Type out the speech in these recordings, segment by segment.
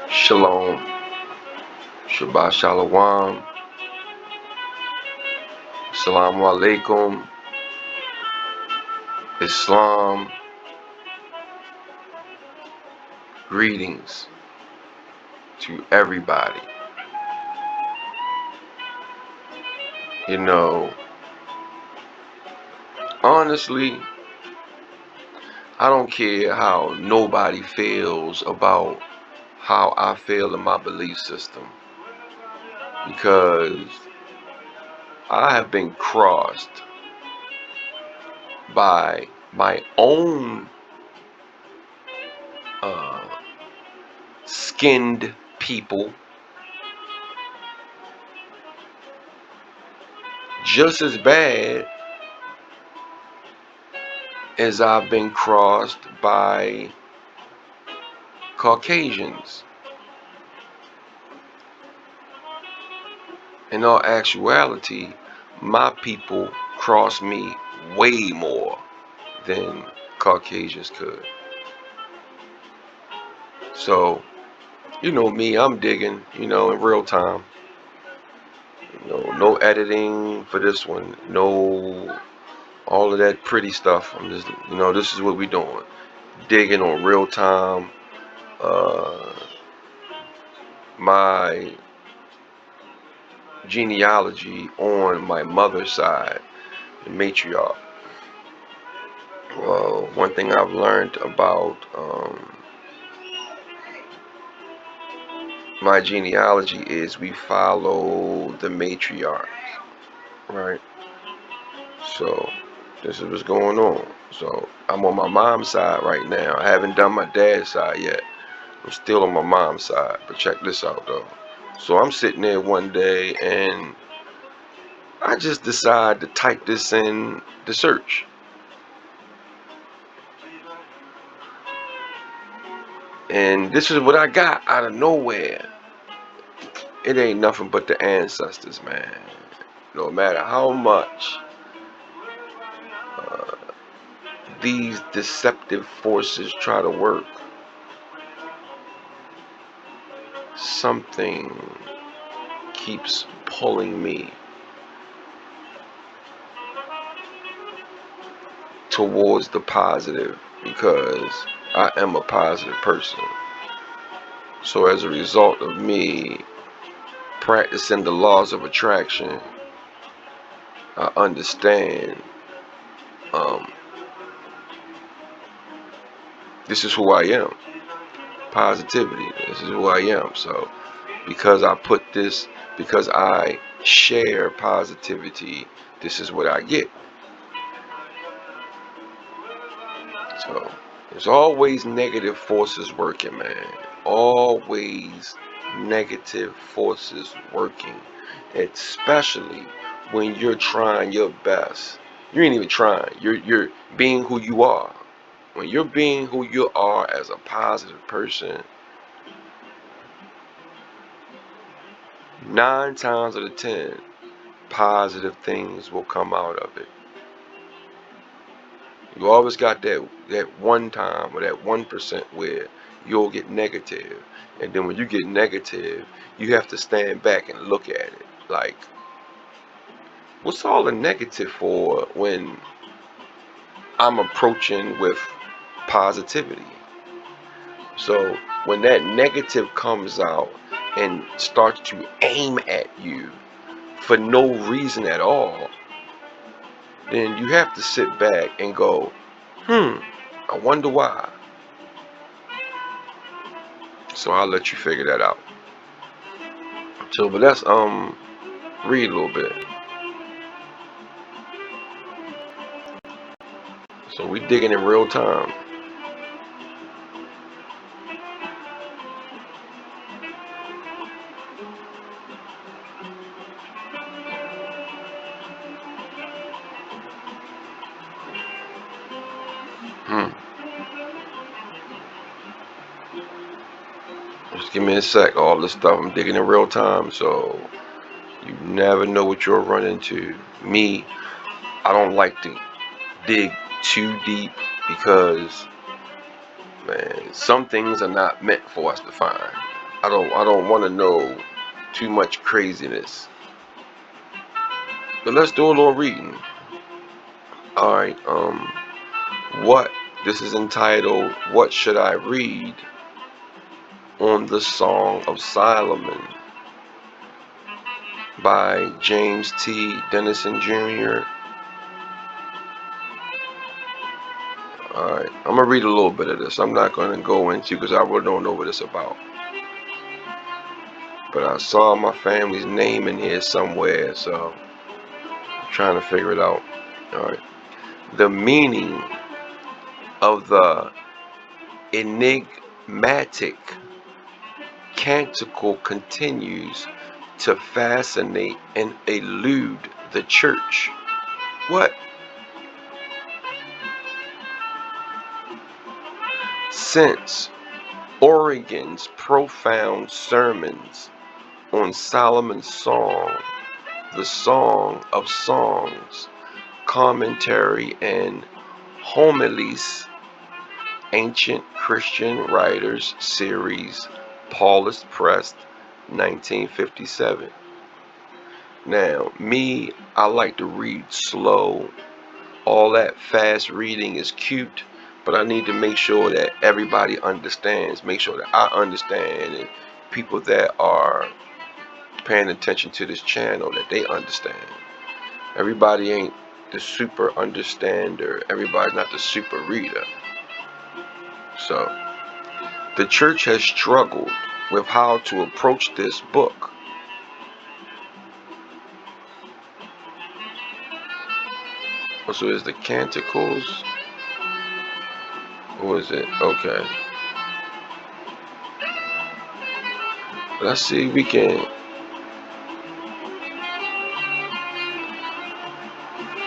Shalom, Shabbat Shalom, Assalamu Alaikum, Islam, greetings to everybody. You know, honestly, I don't care how nobody feels about how I feel in my belief system, because I have been crossed by my own skinned people just as bad as I've been crossed by Caucasians. In all actuality, my people cross me way more than Caucasians could. So, you know me, I'm digging, in real time. No editing for this one. No, all of that pretty stuff. I'm just, this is what we doing. Digging on real time. My genealogy on my mother's side, the matriarch. Well, one thing I've learned about my genealogy is we follow the matriarch, right? So this is what's going on. So I'm on my mom's side right now. I haven't done my dad's side yet. I'm still on my mom's side, but check this out though. So I'm sitting there one day and I just decide to type this in the search. And this is what I got out of nowhere. It ain't nothing but the ancestors, man. No matter how much these deceptive forces try to work, something keeps pulling me towards the positive, because I am a positive person. So as a result of me practicing the laws of attraction, I understand this is who I am. Positivity. This is who I am. So because I share positivity, this is what I get. So there's always negative forces working, man. Always negative forces working. Especially when you're trying your best. You ain't even trying. You're being who you are. When you're being who you are as a positive person, 9 times out of 10, positive things will come out of it. You always got that one time or that 1% where you'll get negative, and then when you get negative, you have to stand back and look at it like, what's all the negative for when I'm approaching with positivity? So when that negative comes out and starts to aim at you for no reason at all, then you have to sit back and go, I wonder why. So I'll let you figure that out. So, but let's read a little bit. So we digging in real time. Hmm. Just give me a sec. All this stuff I'm digging in real time, so you never know what you'll run into. Me, I don't like to dig too deep because, man, some things are not meant for us to find. I don't want to know too much craziness. But let's do a little reading. All right. What this is entitled, "What Should I Read on the Song of Solomon" by James T. Dennison Jr. Alright, I'm gonna read a little bit of this. I'm not gonna go into because I really don't know what it's about. But I saw my family's name in here somewhere, so I'm trying to figure it out. Alright. The meaning of the enigmatic canticle continues to fascinate and elude the church. What? Since Origen's profound sermons on Solomon's Song, the Song of Songs, commentary, and homilies, Ancient Christian Writers Series, Paulist Press, 1957. Now, me, I like to read slow. All that fast reading is cute, but I need to make sure that everybody understands, make sure that I understand, and people that are paying attention to this channel, that they understand. Everybody ain't the super understander. Everybody's not the super reader. So, the church has struggled with how to approach this book. So is the Canticles? Or is it? Okay. Let's see if we can.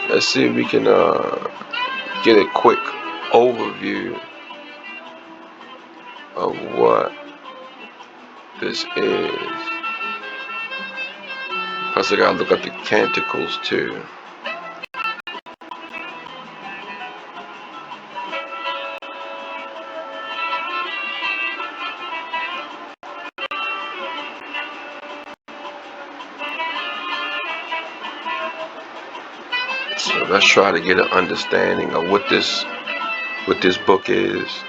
Let's see if we can get a quick overview of what this is. Plus, I gotta look at the Canticles too. So let's try to get an understanding of what this book is.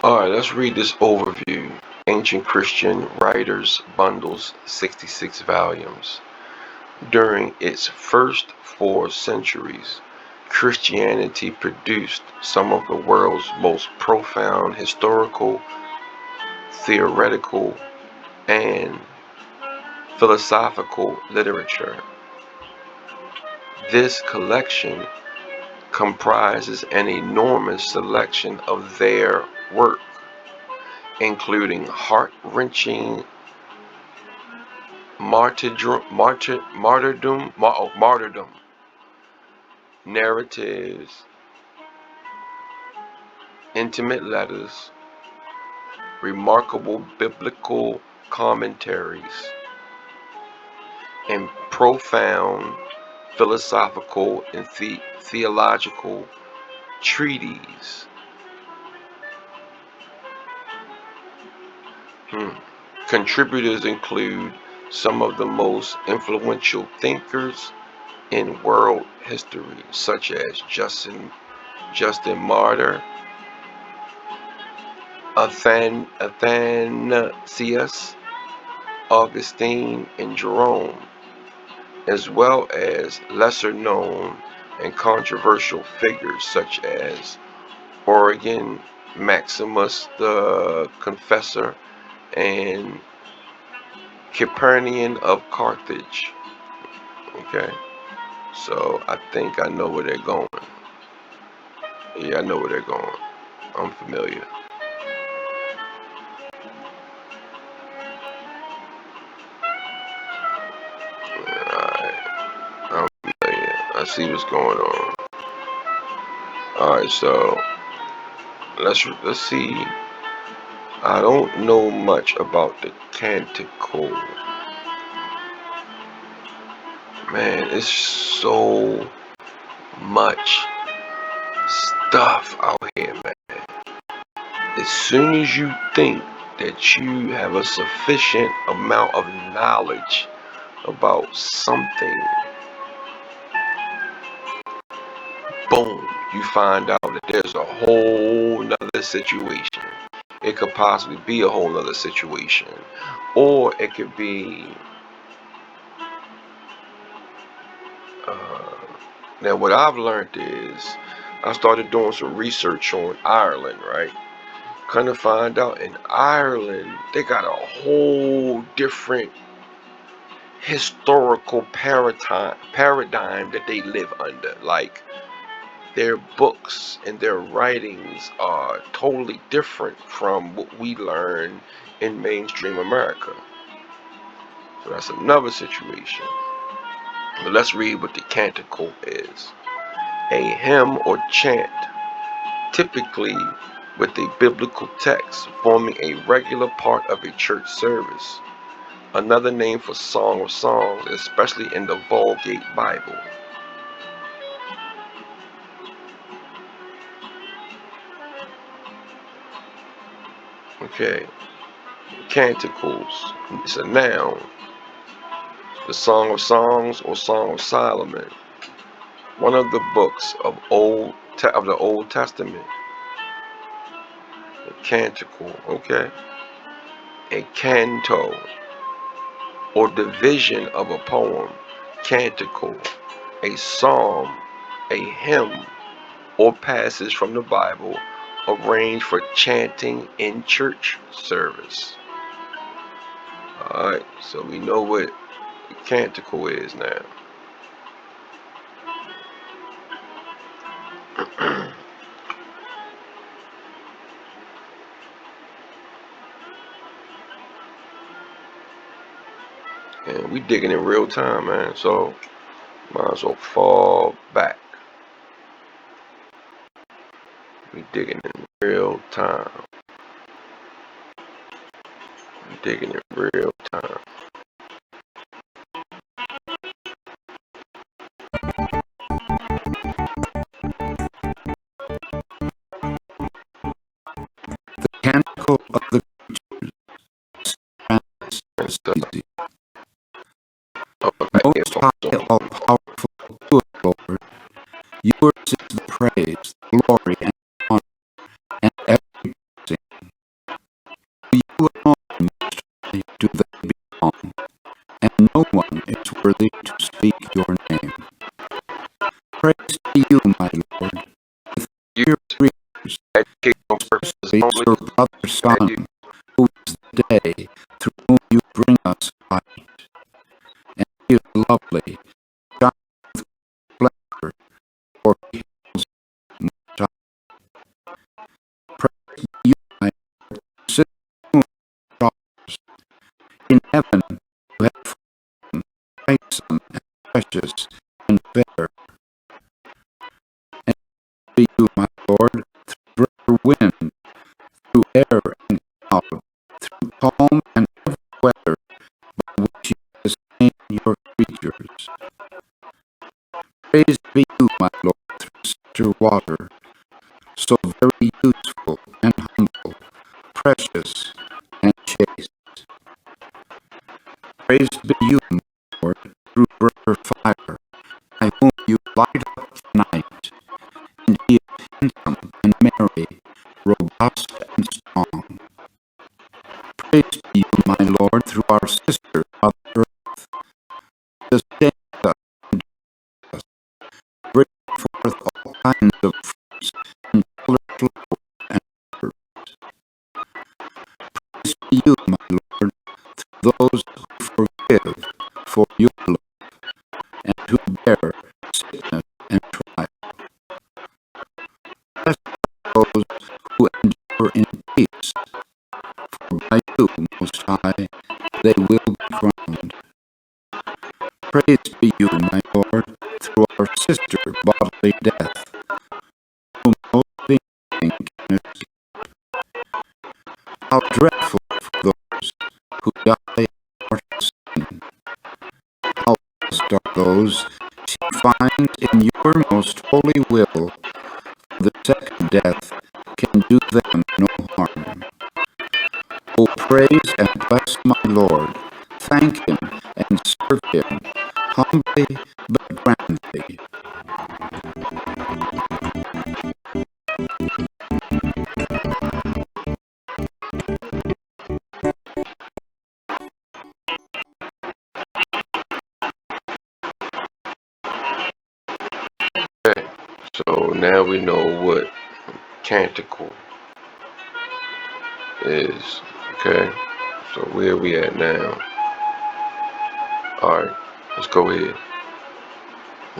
Alright, let's read this overview. Ancient Christian Writers Bundles, 66 volumes. During its first 4 centuries, Christianity produced some of the world's most profound historical, theoretical, and philosophical literature. This collection comprises an enormous selection of their work, including heart-wrenching martyrdom, narratives, intimate letters, remarkable biblical commentaries, and profound philosophical and theological treatises. Contributors include some of the most influential thinkers in world history, such as Justin Martyr, Athanasius, Augustine, and Jerome. as well as lesser known and controversial figures such as Origen, Maximus the Confessor, and Capernaum of Carthage. Okay, so I think I know where they're going. Yeah, I know where they're going. I'm familiar. Alright, I'm familiar. I see what's going on. Alright, so let's see. I don't know much about the Canticle. Man, it's so much stuff out here, man. As soon as you think that you have a sufficient amount of knowledge about something, boom, you find out that there's a whole nother situation. It could possibly be a whole nother situation. Or it could be, uh, now what I've learned is, I started doing some research on Ireland, right? Kind of find out in Ireland, they got a whole different historical paradigm that they live under. Like, their books and their writings are totally different from what we learn in mainstream America. So that's another situation. But let's read what the Canticle is. A hymn or chant, typically with a biblical text forming a regular part of a church service. Another name for Song of Songs, especially in the Vulgate Bible. Okay, Canticles. It's a noun. The Song of Songs or Song of Solomon, one of the books of the Old Testament. A canticle, okay? A canto, or division of a poem. Canticle, a psalm, a hymn, or passage from the Bible arranged for chanting in church service. Alright, so we know what a canticle is now. And we digging in real time, man, so might as well fall back. We digging in real time. We digging in real time. The Canticle of the Creatures. Most high, all powerful, good Lord, yours is the praise, glory, and honor, and every blessing. To you alone, most high, do they belong, and no one is worthy to speak your name. Praise to you, my Lord, with your creatures, especially your brother Son, who is the day, through whom you bring us light, and he is lovely, shining with splendor, for he is most high. Praise to you, my Lord, sit on the stars. In heaven you have formed, lightsome and precious and fair. And to you, my Lord, through brother wind, through air and cloud, through calm and every weather, by which you sustain your creatures. Praise be you, my Lord, through such a water, so very useful and humble, precious and chaste. Praise be you, my Lord, through brother fire, by whom you light up the night, and he is handsome and merry, robust and strong. Praise be you, my Lord, through our sister, Mother Earth, sustains live for your love, and who bear sickness and trial. Blessed are those who endure in peace, for by you, Most High, they will be crowned. Praise be you, my Lord, through our sister bodily death, whom no living thing can escape. How dreadful for those who die in mortal sin! How blessed are those she finds in your most holy will, for the second death can do them no harm. O praise and bless my Lord, thank him and serve him, humbly but grandly. Okay, so now we know what Canticle is. Okay, so where are we at now? Alright, let's go ahead.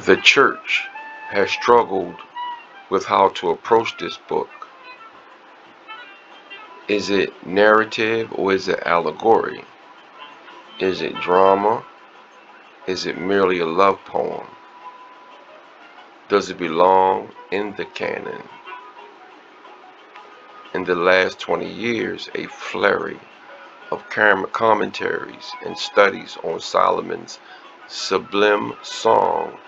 The church has struggled with how to approach this book. Is it narrative or is it allegory? Is it drama? Is it merely a love poem? Does it belong in the canon? In the last 20 years, a flurry of commentaries and studies on Solomon's sublime song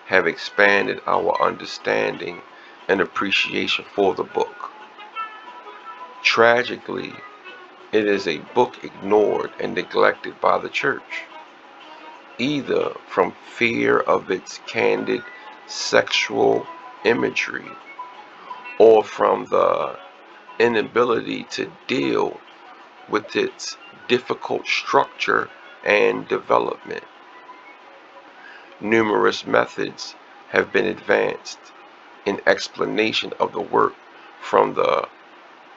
have expanded our understanding and appreciation for the book. Tragically, it is a book ignored and neglected by the church, either from fear of its candid sexual imagery or from the inability to deal with its difficult structure and development. Numerous methods have been advanced in explanation of the work, from the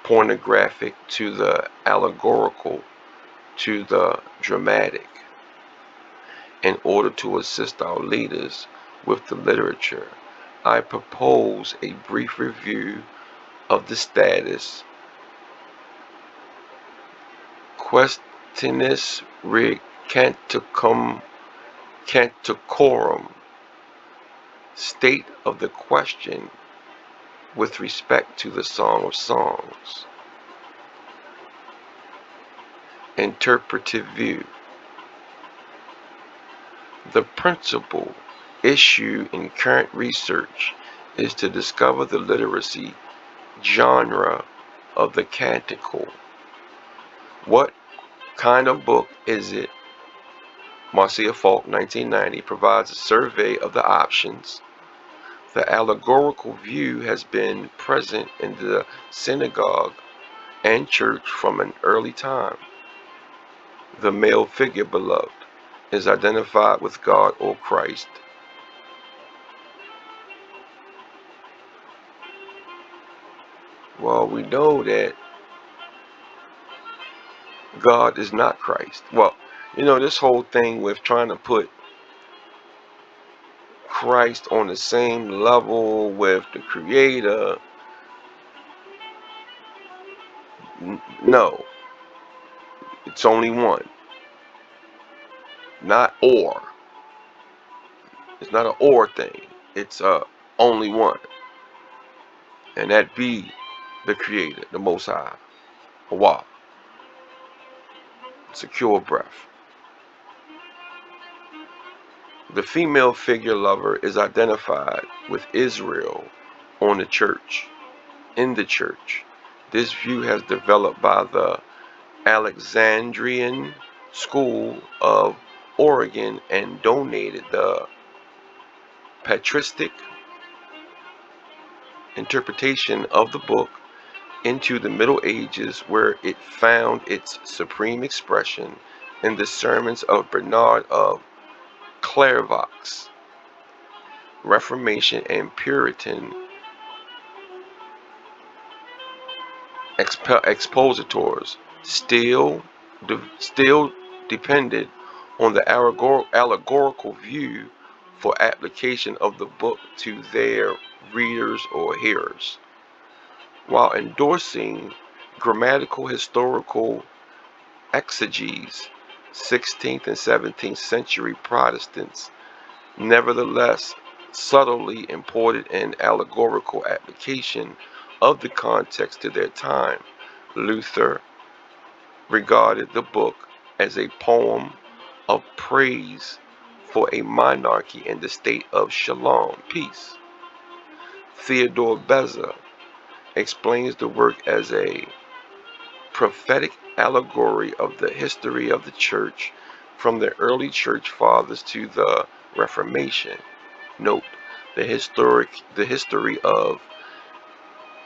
pornographic to the allegorical to the dramatic, in order to assist our leaders with the literature. I propose a brief review of the status questionis canticorum, state of the question with respect to the Song of Songs. Interpretive view. The principal issue in current research is to discover the literacy genre of the Canticle. What kind of book is it? Marcia Falk, 1990, provides a survey of the options. The allegorical view has been present in the synagogue and church from an early time. The male figure, beloved, is identified with God or Christ. Well, we know that God is not Christ. Well, this whole thing with trying to put Christ on the same level with the Creator, no, it's only one, not or. It's not an or thing. It's only one, and that be the Creator, the Most High, Allah, secure breath. The female figure lover is identified with Israel on the church, in the church. This view has developed by the Alexandrian School of Oregon and donated the patristic interpretation of the book into the Middle Ages, where it found its supreme expression in the sermons of Bernard of Clairvaux. Reformation and Puritan expositors still depended on the allegorical view for application of the book to their readers or hearers, while endorsing grammatical historical exegeses. 16th and 17th century Protestants nevertheless subtly imported an allegorical application of the context to their time. Luther regarded the book as a poem of praise for a monarchy in the state of shalom, peace. Theodore Beza explains the work as a prophetic allegory of the history of the church from the early church fathers to the Reformation. Note, the history of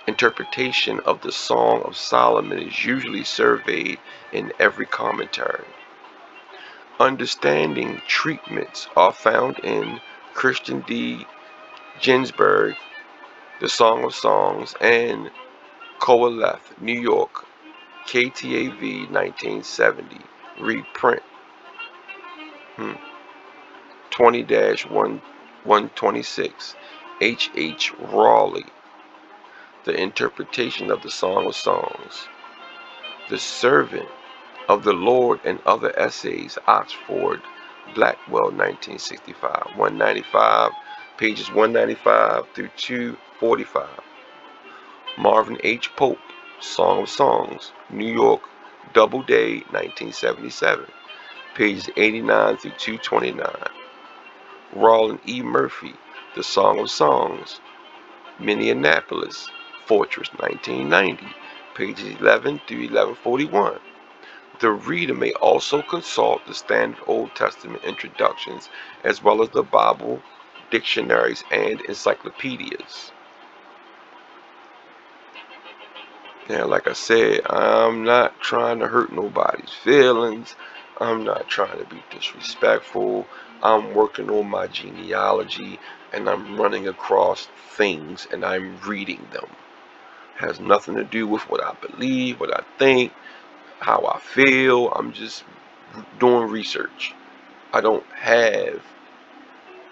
interpretation of the Song of Solomon is usually surveyed in every commentary. Understanding treatments are found in Christian D. Ginsburg, The Song of Songs, and Coeleth, New York, KTAV 1970, reprint 20-126, H. Raleigh, The Interpretation of the Song of Songs, The Servant of the Lord and Other Essays, Oxford, Blackwell, 1965, 195, pages 195 through 245. Marvin H. Pope, Song of Songs, New York, Doubleday, 1977, pages 89 through 229. Rollin E. Murphy, The Song of Songs, Minneapolis, Fortress, 1990, pages 11 through 1141. The reader may also consult the standard Old Testament introductions as well as the Bible, dictionaries, and encyclopedias. Now, like I said, I'm not trying to hurt nobody's feelings. I'm not trying to be disrespectful. I'm working on my genealogy and I'm running across things and I'm reading them. It has nothing to do with what I believe, what I think, how I feel. I'm just doing research. I don't have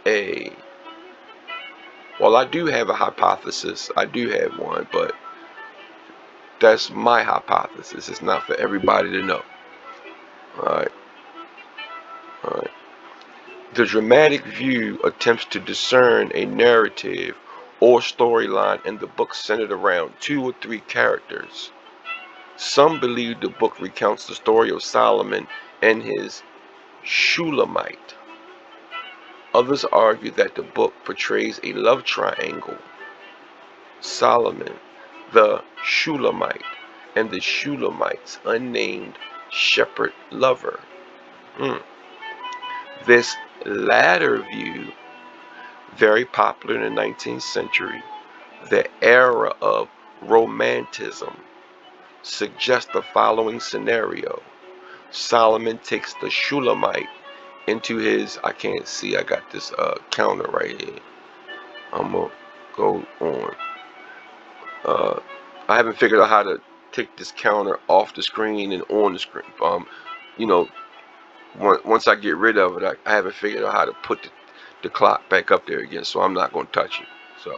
a, well, I do have a hypothesis. I do have one, but that's my hypothesis. It's not for everybody to know. Alright, alright. The dramatic view attempts to discern a narrative or storyline in the book centered around 2 or 3 characters. Some believe the book recounts the story of Solomon and his Shulamite. Others argue that the book portrays a love triangle: Solomon, the Shulamite, and the Shulamite's unnamed shepherd lover. This latter view, very popular in the 19th century, the era of Romanticism, suggests the following scenario. Solomon takes the Shulamite into his, I can't see, I got this counter right here. I'm going to go on. I haven't figured out how to take this counter off the screen and on the screen. You know, once I get rid of it, I haven't figured out how to put the clock back up there again, so I'm not going to touch it. So,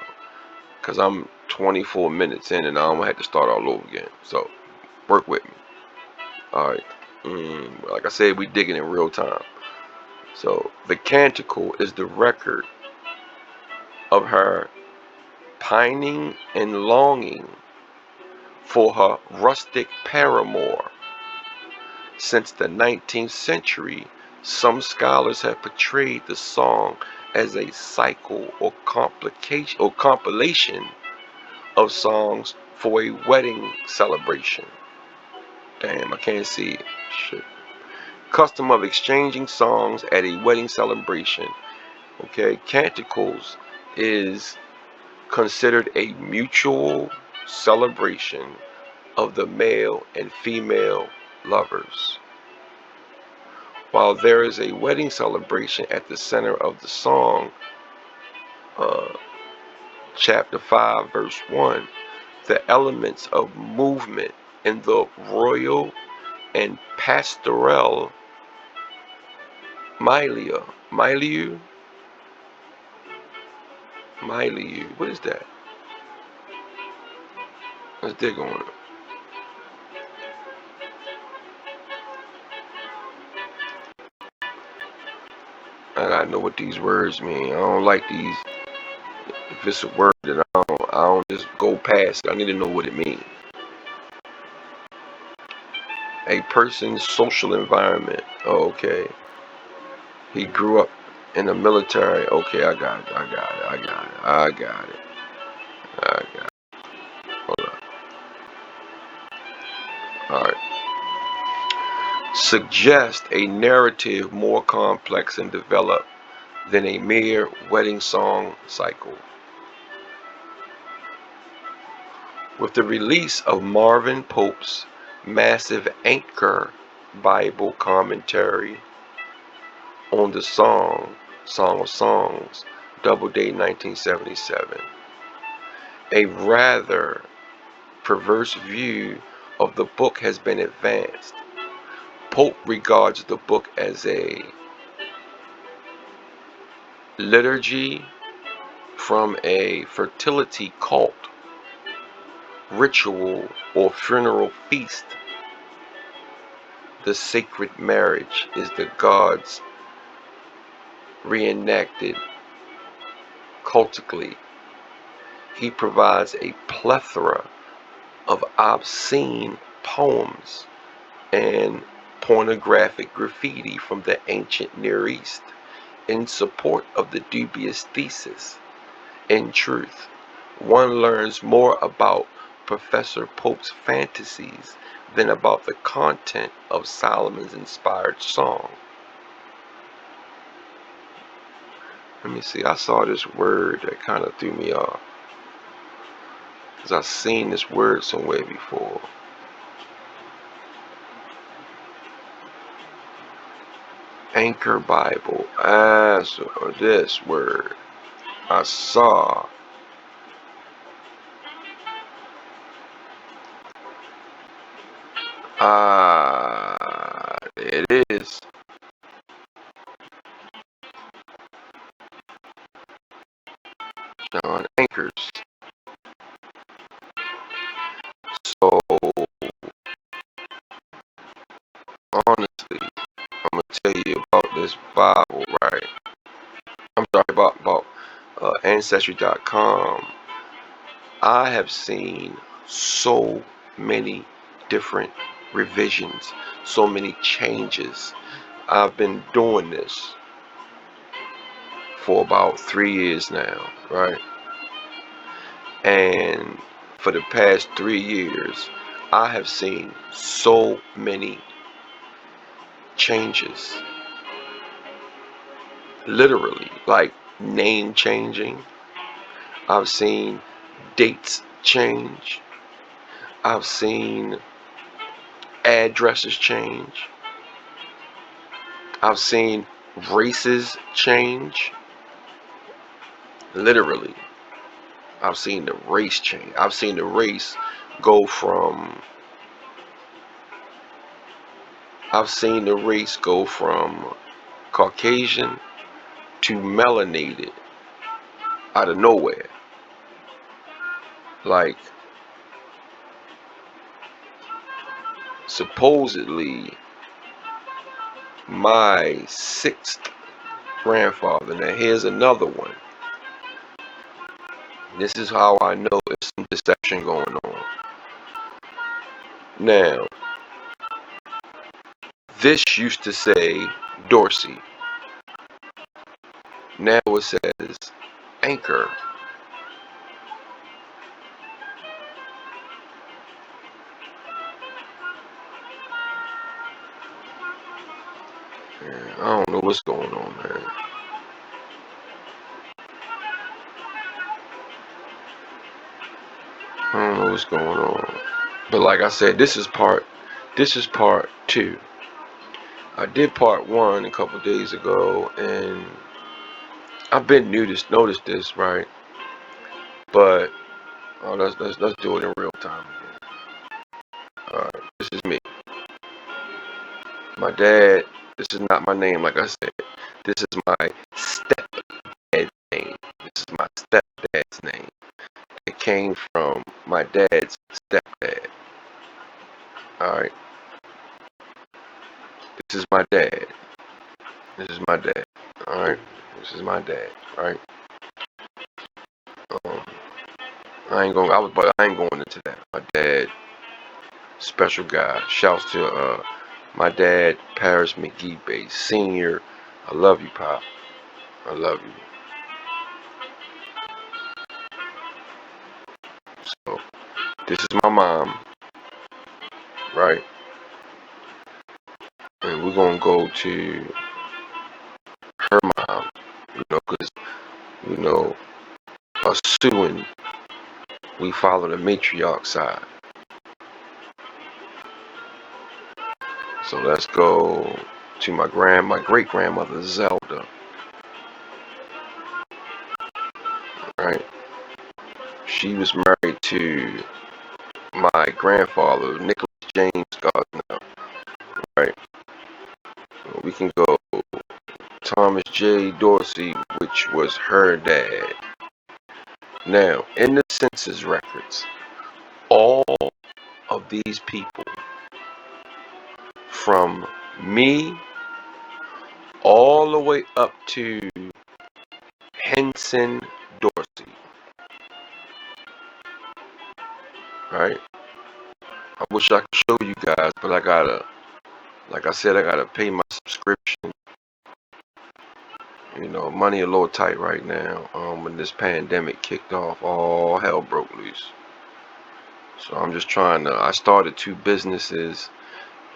because I'm 24 minutes in and I'm going to have to start all over again. So, work with me. Alright. Like I said, we digging in real time. So, the Canticle is the record of her pining and longing for her rustic paramour. Since the 19th century, some scholars have portrayed the song as a cycle or compilation of songs for a wedding celebration. Damn, I can't see it. Shit. Custom of exchanging songs at a wedding celebration. Okay, canticles is considered a mutual celebration of the male and female lovers. While there is a wedding celebration at the center of the song, uh, chapter 5, verse 1, the elements of movement in the royal and pastoral Milia. Milieu? Milieu. What is that? Let's dig on it. I gotta know what these words mean. I don't like these. If it's a word that I don't just go past it. I need to know what it means. A person's social environment. Oh, okay. He grew up in the military. Okay, I got it. I got it. I got it. I got it. I got it. Hold on. All right. Suggest a narrative more complex and developed than a mere wedding song cycle. With the release of Marvin Pope's massive Anchor Bible commentary on the Song of Songs, Doubleday 1977, a rather perverse view of the book has been advanced. Pope regards the book as a liturgy from a fertility cult, ritual, or funeral feast. The sacred marriage is the gods reenacted cultically. He provides a plethora of obscene poems and pornographic graffiti from the ancient Near East in support of the dubious thesis. In truth, one learns more about Professor Pope's fantasies than about the content of Solomon's inspired song. Let me see, I saw this word that kind of threw me off, because I've seen this word somewhere before. Anchor Bible. So this word I saw. It is. On anchors. So honestly, I'm gonna tell you about this Bible, right? I'm sorry about Ancestry.com. I have seen so many different revisions, so many changes. I've been doing this for about 3 years now, right? And for the past 3 years, I have seen so many changes. Literally, like name changing. I've seen dates change. I've seen addresses change. I've seen races change. Literally, I've seen the race change. I've seen the race go from I've seen the race go from Caucasian to melanated out of nowhere. Like, supposedly my sixth grandfather. Now here's another one. This is how I know there's some deception going on. Now, this used to say Dorsey. Now it says Anchor. Man, I don't know what's going on, man. I don't know what's going on. But like I said, this is part two. I did part one a couple days ago, and I've been noticed this, right? But let's do it in real time again. All right, this is me. My dad This is not my name, like I said. This is my stepdad's name. This is my stepdad's name. It came from my dad's stepdad. Alright? This is my dad. This is my dad. Alright? This is my dad. Alright? I ain't going into that. My dad, special guy. Shouts to my dad, Paris McGee Bay Senior. I love you, Pop. I love you. So this is my mom, right? And we're gonna go to her mom, because assuming we follow the matriarch side. So let's go to my great grandmother Zelda, right? She was married to my grandfather Nicholas James Gardner, right? We can go Thomas J. Dorsey, which was her dad. Now, in the census records, all of these people, from me all the way up to Henson Dorsey, right? I wish I could show you guys, but like I said, I gotta pay my subscription. Money a little tight right now. When this pandemic kicked off, all hell broke loose. So I'm just I started 2 businesses,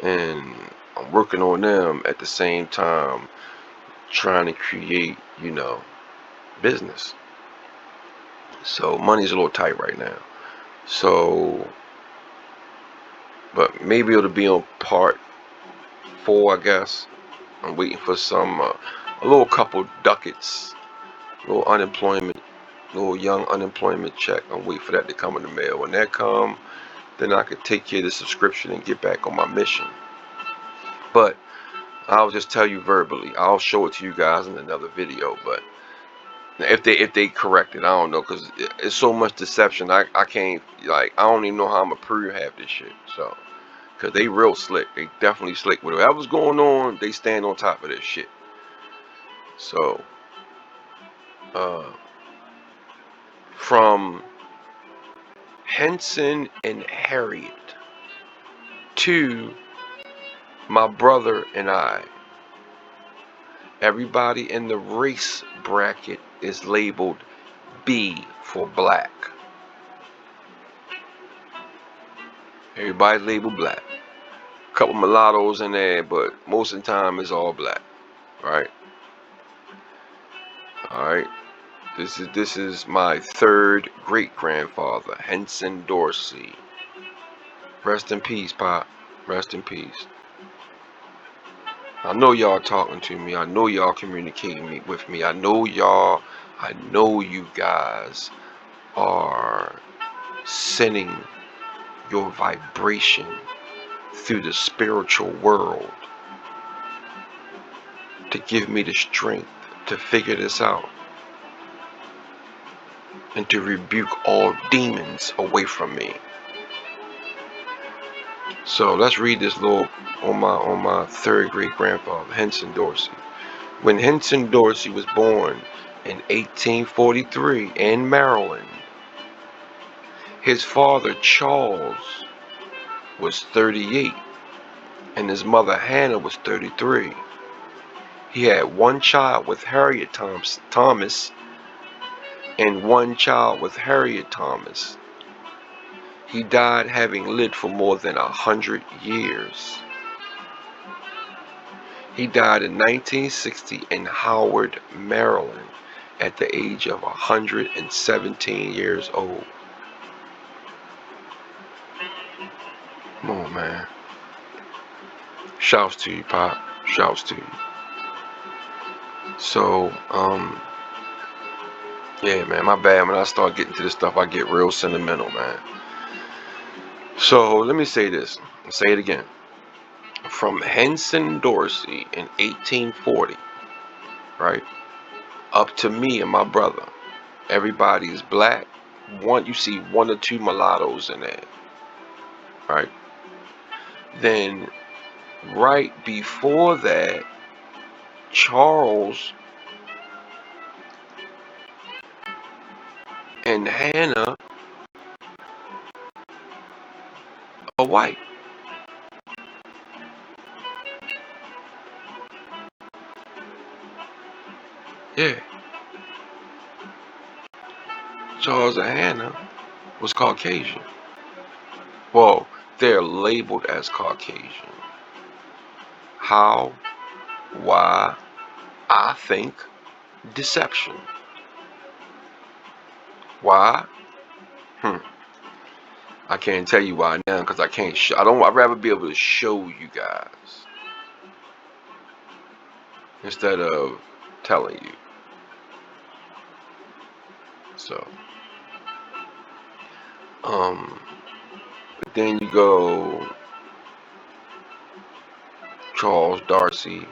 and I'm working on them at the same time, trying to create, business. So money's a little tight right now. So, but maybe it'll be on part 4, I guess. I'm waiting for a little couple ducats, little young unemployment check. I'm waiting for that to come in the mail. When that come, then I could take care of the subscription and get back on my mission. But I'll just tell you verbally. I'll show it to you guys in another video. But if they correct it, I don't know, because it's so much deception. I can't, I don't even know how I'm gonna prove half this shit. So, because they real slick. They definitely slick. Whatever's going on, they stand on top of this shit. So, from Henson and Harriet to my brother and I, everybody in the race bracket is labeled B for black. Everybody labeled black. A couple mulattoes in there, but most of the time it's all black. Right? Alright. This is my 3rd great grandfather, Henson Dorsey. Rest in peace, Pop. Rest in peace. I know y'all talking to me. I know y'all communicating with me. I know you guys are sending your vibration through the spiritual world to give me the strength to figure this out and to rebuke all demons away from me. So let's read this little on my 3rd great grandfather, Henson Dorsey. When Henson Dorsey was born in 1843 in Maryland, his father Charles was 38 and his mother Hannah was 33. He had 1 child with Harriet Thomas and 1 child with Harriet Thomas. He died having lived for more than 100 years. He died in 1960 in Howard, Maryland, at the age of 117 years old. Come on, man. Shouts to you, Pop. Shouts to you. So, yeah, man, my bad. When I start getting to this stuff, I get real sentimental, man. So, let me say this. I'll say it again. from Henson Dorsey in 1840, right, up to me and my brother. Everybody is black. You see one or two mulattoes in there, right? Then right before that, Charles and Hannah are white. Yeah, Charles and Hannah was Caucasian. Well, they're labeled as Caucasian. How? Why? I think deception. Why? Hmm. I can't tell you why now because I can't. I don't. I'd rather be able to show you guys instead of telling you. So, um, but then you go Charles Dorsey,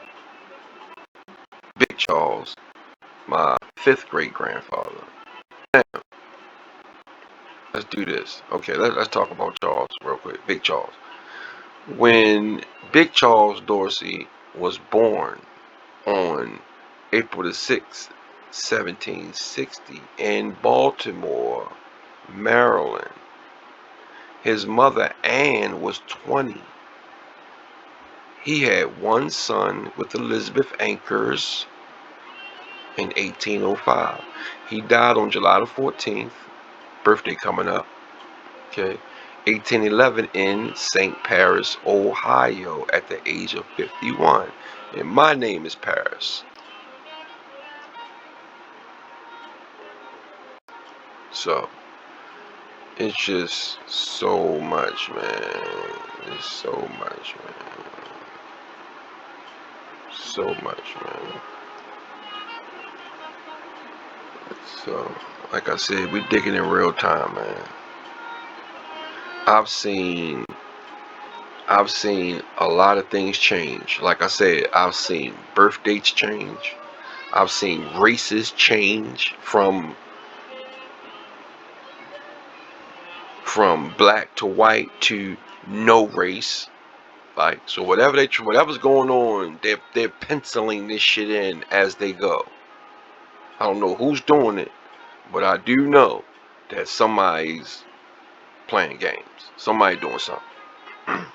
Big Charles, my fifth great grandfather. Now, let's do this. Okay, let's talk about Charles real quick. Big Charles. When Big Charles Dorsey was born on April the 6th, 1760, in Baltimore, Maryland, his mother Ann was 20. He had one son with Elizabeth Anchors in 1805. He died on July the 14th, birthday coming up, okay, 1811 in St. Paris, Ohio, at the age of 51. And my name is Paris. So, it's just so much, man. It's so much, man. So much, man. So, like I said, we digging in real time, man. I've seen a lot of things change. Like I said, I've seen birth dates change. I've seen races change from black to white to no race. Like, so whatever's going on, they're penciling this shit in as they go. I don't know who's doing it, but I do know that somebody's playing games. Somebody doing something.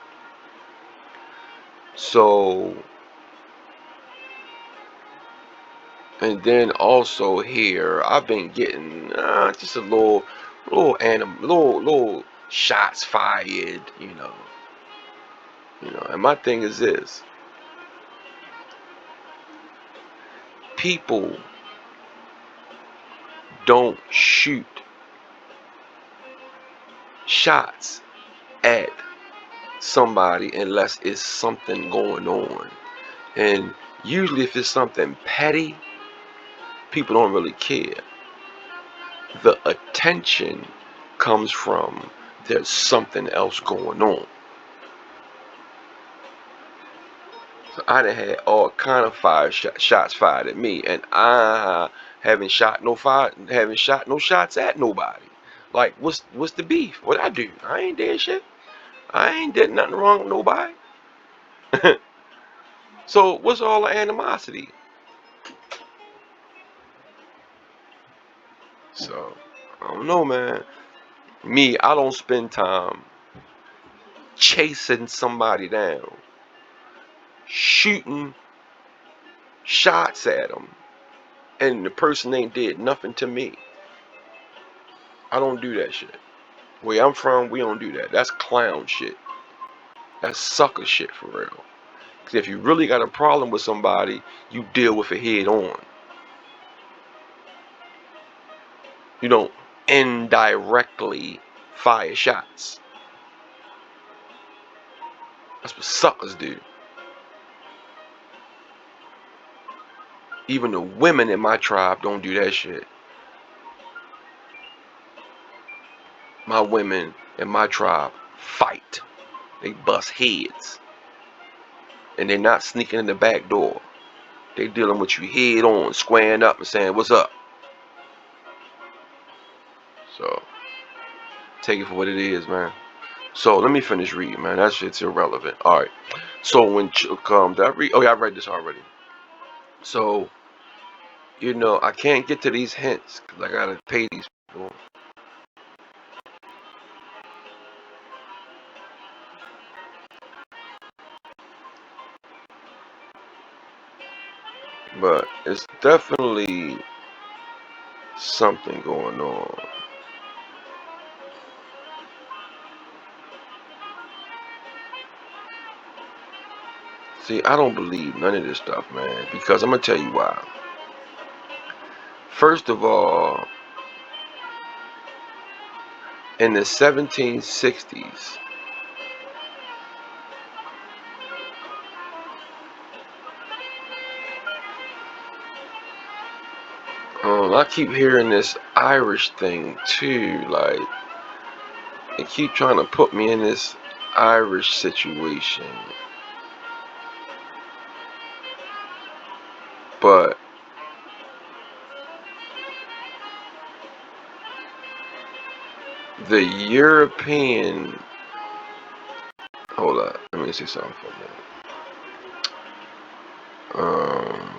So, and then also here, I've been getting just a little shots fired, And my thing is this: people don't shoot shots at somebody unless it's something going on. And usually, if it's something petty, people don't really care. The attention comes from there's something else going on. So I done had all kind of shots fired at me, and I haven't shot no shots at nobody. Like, what's the beef? What I do? I ain't did shit. I ain't did nothing wrong with nobody. So what's all the animosity? So I don't know, man. Me, I don't spend time chasing somebody down, shooting shots at them, and the person ain't did nothing to me. I don't do that shit. Where I'm from, we don't do that. That's clown shit. That's sucker shit for real. Because if you really got a problem with somebody, you deal with it head on. You don't indirectly fire shots. That's what suckers do. Even the women in my tribe don't do that shit. My women in my tribe fight. They bust heads. and they're not sneaking in the back door. They dealing with you head on, squaring up and saying, "What's up?" So take it for what it is, man. So let me finish reading, man. That shit's irrelevant. All right. So when did I read? Oh yeah, I read this already. So I can't get to these hints because I gotta pay these people. But it's definitely something going on. See, I don't believe none of this stuff, man, because I'm gonna tell you why. First of all, in the 1760s, I keep hearing this Irish thing too. Like, they keep trying to put me in this Irish situation. But the European. Hold up. Let me see something for a minute. Um,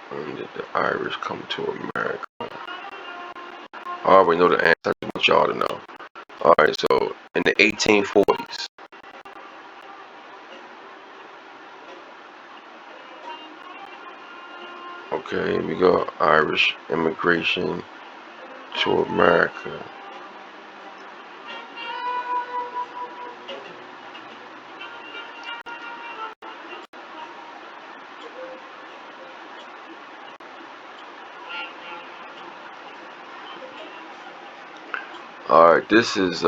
when did the Irish come to America? I already know the answer. I just want y'all to know. Alright, so in the 1840s. Okay, here we go. Irish immigration to America. Alright, this is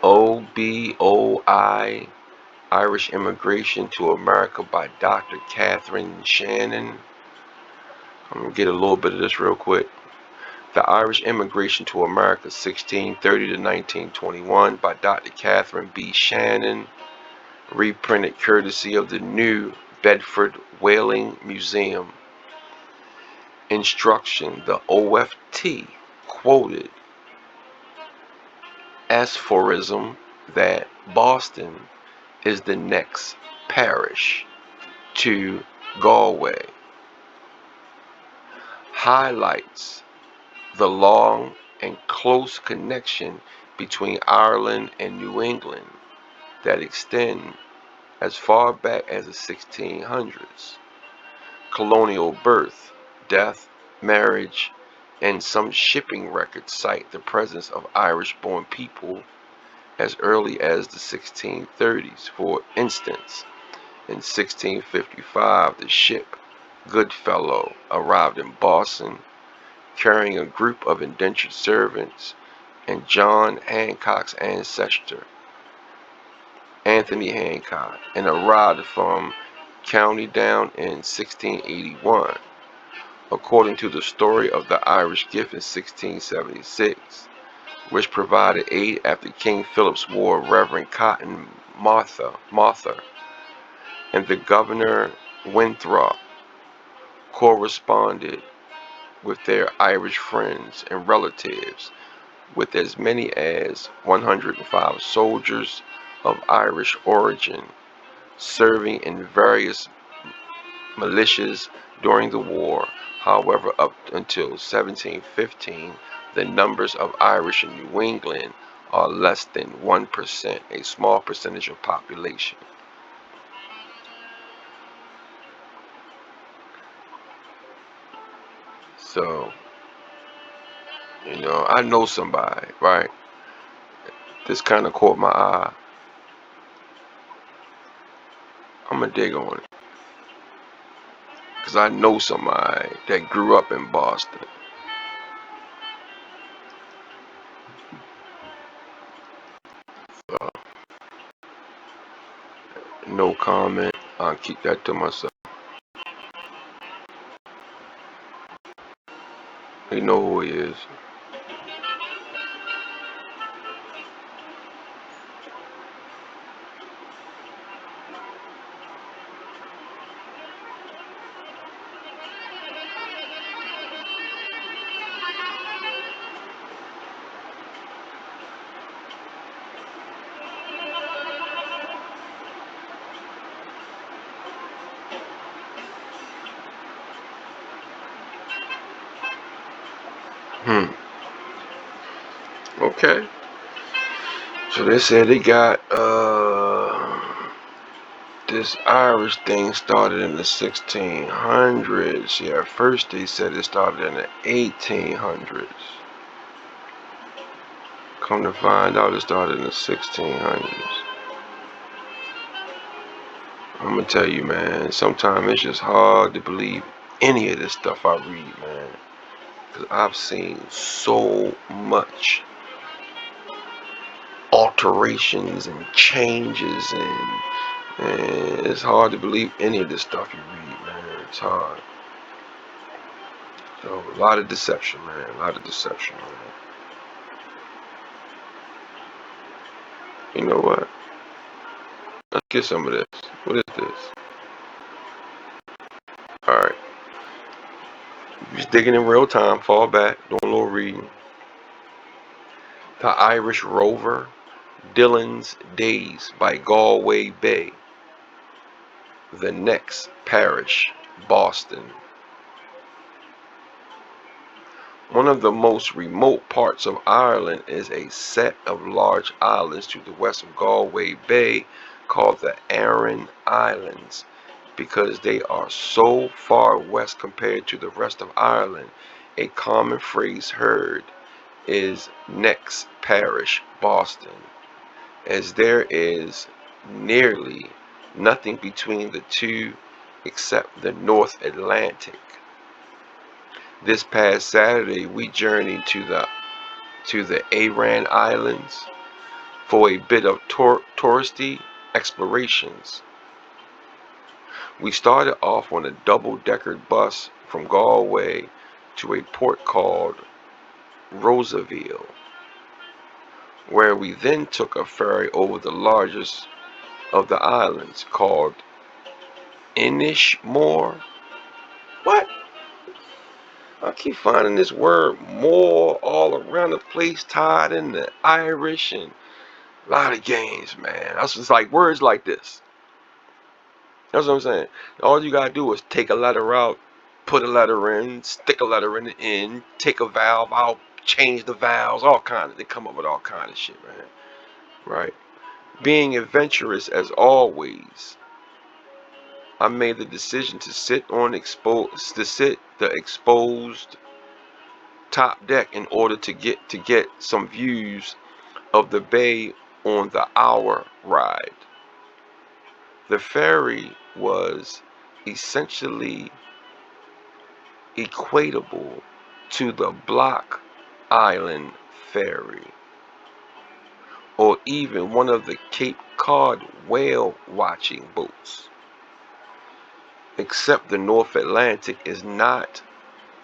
OBOI, Irish Immigration to America by Dr. Catherine Shannon. I'm going to get a little bit of this real quick. The Irish Immigration to America, 1630 to 1921, by Dr. Catherine B. Shannon, reprinted courtesy of the New Bedford Whaling Museum. Instruction: the OFT quoted aphorism that Boston is the next parish to Galway highlights the long and close connection between Ireland and New England that extend as far back as the 1600s. Colonial birth, death, marriage, and some shipping records cite the presence of Irish-born people as early as the 1630s. For instance, in 1655, the ship Goodfellow arrived in Boston carrying a group of indentured servants and John Hancock's ancestor, Anthony Hancock, and arrived from County Down in 1681. According to the story of the Irish gift in 1676, which provided aid after King Philip's War, Reverend Cotton Mather and the Governor Winthrop corresponded with their Irish friends and relatives, with as many as 105 soldiers of Irish origin serving in various militias during the war. However, up until 1715, the numbers of Irish in New England are less than 1%, a small percentage of population. So, I know somebody, right? This kind of caught my eye. I'm gonna dig on it. because I know somebody that grew up in Boston. So, no comment. I'll keep that to myself. They know who he is. Hmm. Okay. So they said they got this Irish thing started in the 1600s. Yeah, at first they said it started in the 1800s. Come to find out it started in the 1600s. I'm gonna tell you, man, sometimes it's just hard to believe any of this stuff I read, man. Because I've seen so much alterations and changes, and it's hard to believe any of this stuff you read, man. It's hard. So a lot of deception, man. A lot of deception, man. You know what? Let's get some of this. What is this? Alright. Just digging in real time. Fall back. Doing a little reading. The Irish Rover. Dylan's Days by Galway Bay. The Next Parish. Boston. One of the most remote parts of Ireland is a set of large islands to the west of Galway Bay called the Aran Islands. Because they are so far west compared to the rest of Ireland, a common phrase heard is next parish, Boston, as there is nearly nothing between the two except the North Atlantic. This past Saturday, we journeyed to the Aran Islands for a bit of touristy explorations. We started off on a double-decker bus from Galway to a port called Rosaville, where we then took a ferry over the largest of the islands called Inishmore. What? I keep finding this word more all around the place, tied in the Irish and a lot of games, man. That's just like words like this. That's what I'm saying. All you gotta do is take a letter out, put a letter in, stick a letter in the end, take a valve out, change the valves, all kinds. They come up with all kinds of shit, man. Right? Being adventurous as always, I made the decision to sit the exposed top deck in order to get some views of the bay on the hour ride. The ferry was essentially equatable to the Block Island ferry, or even one of the Cape Cod whale watching boats. Except the North Atlantic is not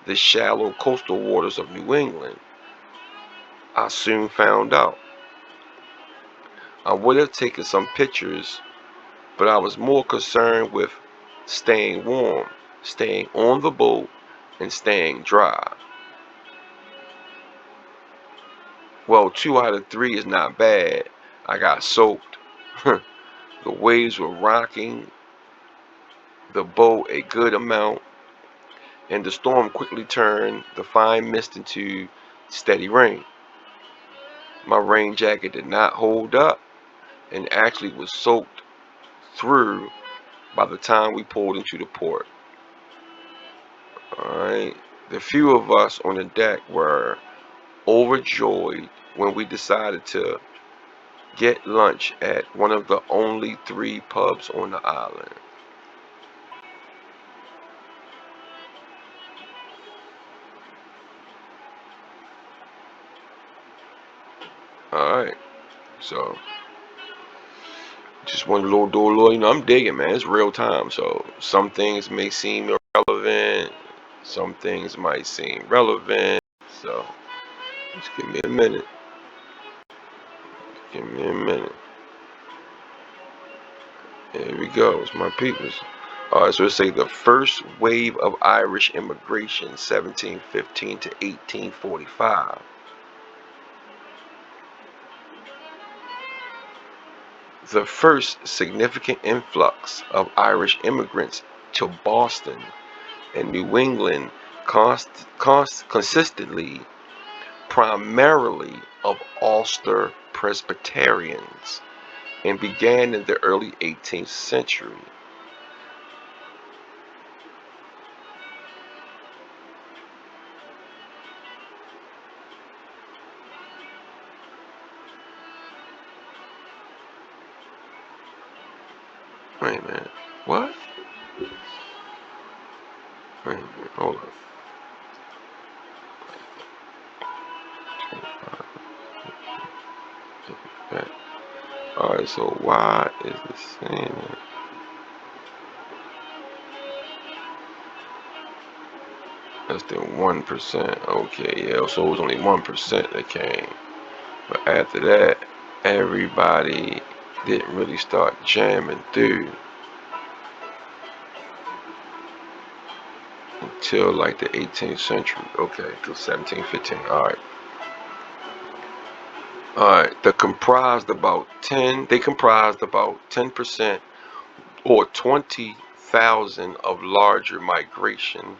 the shallow coastal waters of New England. I soon found out. I would have taken some pictures, but I was more concerned with staying warm, staying on the boat, and staying dry. Well, 2 out of 3 is not bad. I got soaked. The waves were rocking the boat a good amount, and the storm quickly turned the fine mist into steady rain. My rain jacket did not hold up and actually was soaked through by the time we pulled into the port. Alright. The few of us on the deck were overjoyed when we decided to get lunch at one of the only 3 pubs on the island. All right. So just one little door, little. I'm digging, man. It's real time. So some things may seem irrelevant. Some things might seem relevant. So just give me a minute. Give me a minute. Here we go. It's my peoples. All right, so it say the first wave of Irish immigration, 1715 to 1845. The first significant influx of Irish immigrants to Boston and New England consistently primarily of Ulster Presbyterians and began in the early 18th century. Wait a minute. What? Wait a minute. Hold on. Alright, so why is it saying that? Less than 1%. Okay, yeah, so it was only 1% that came. But after that, everybody didn't really start jamming through until like the 18th century. Okay, till 1715. Alright, they comprised about 10% or 20,000 of larger migration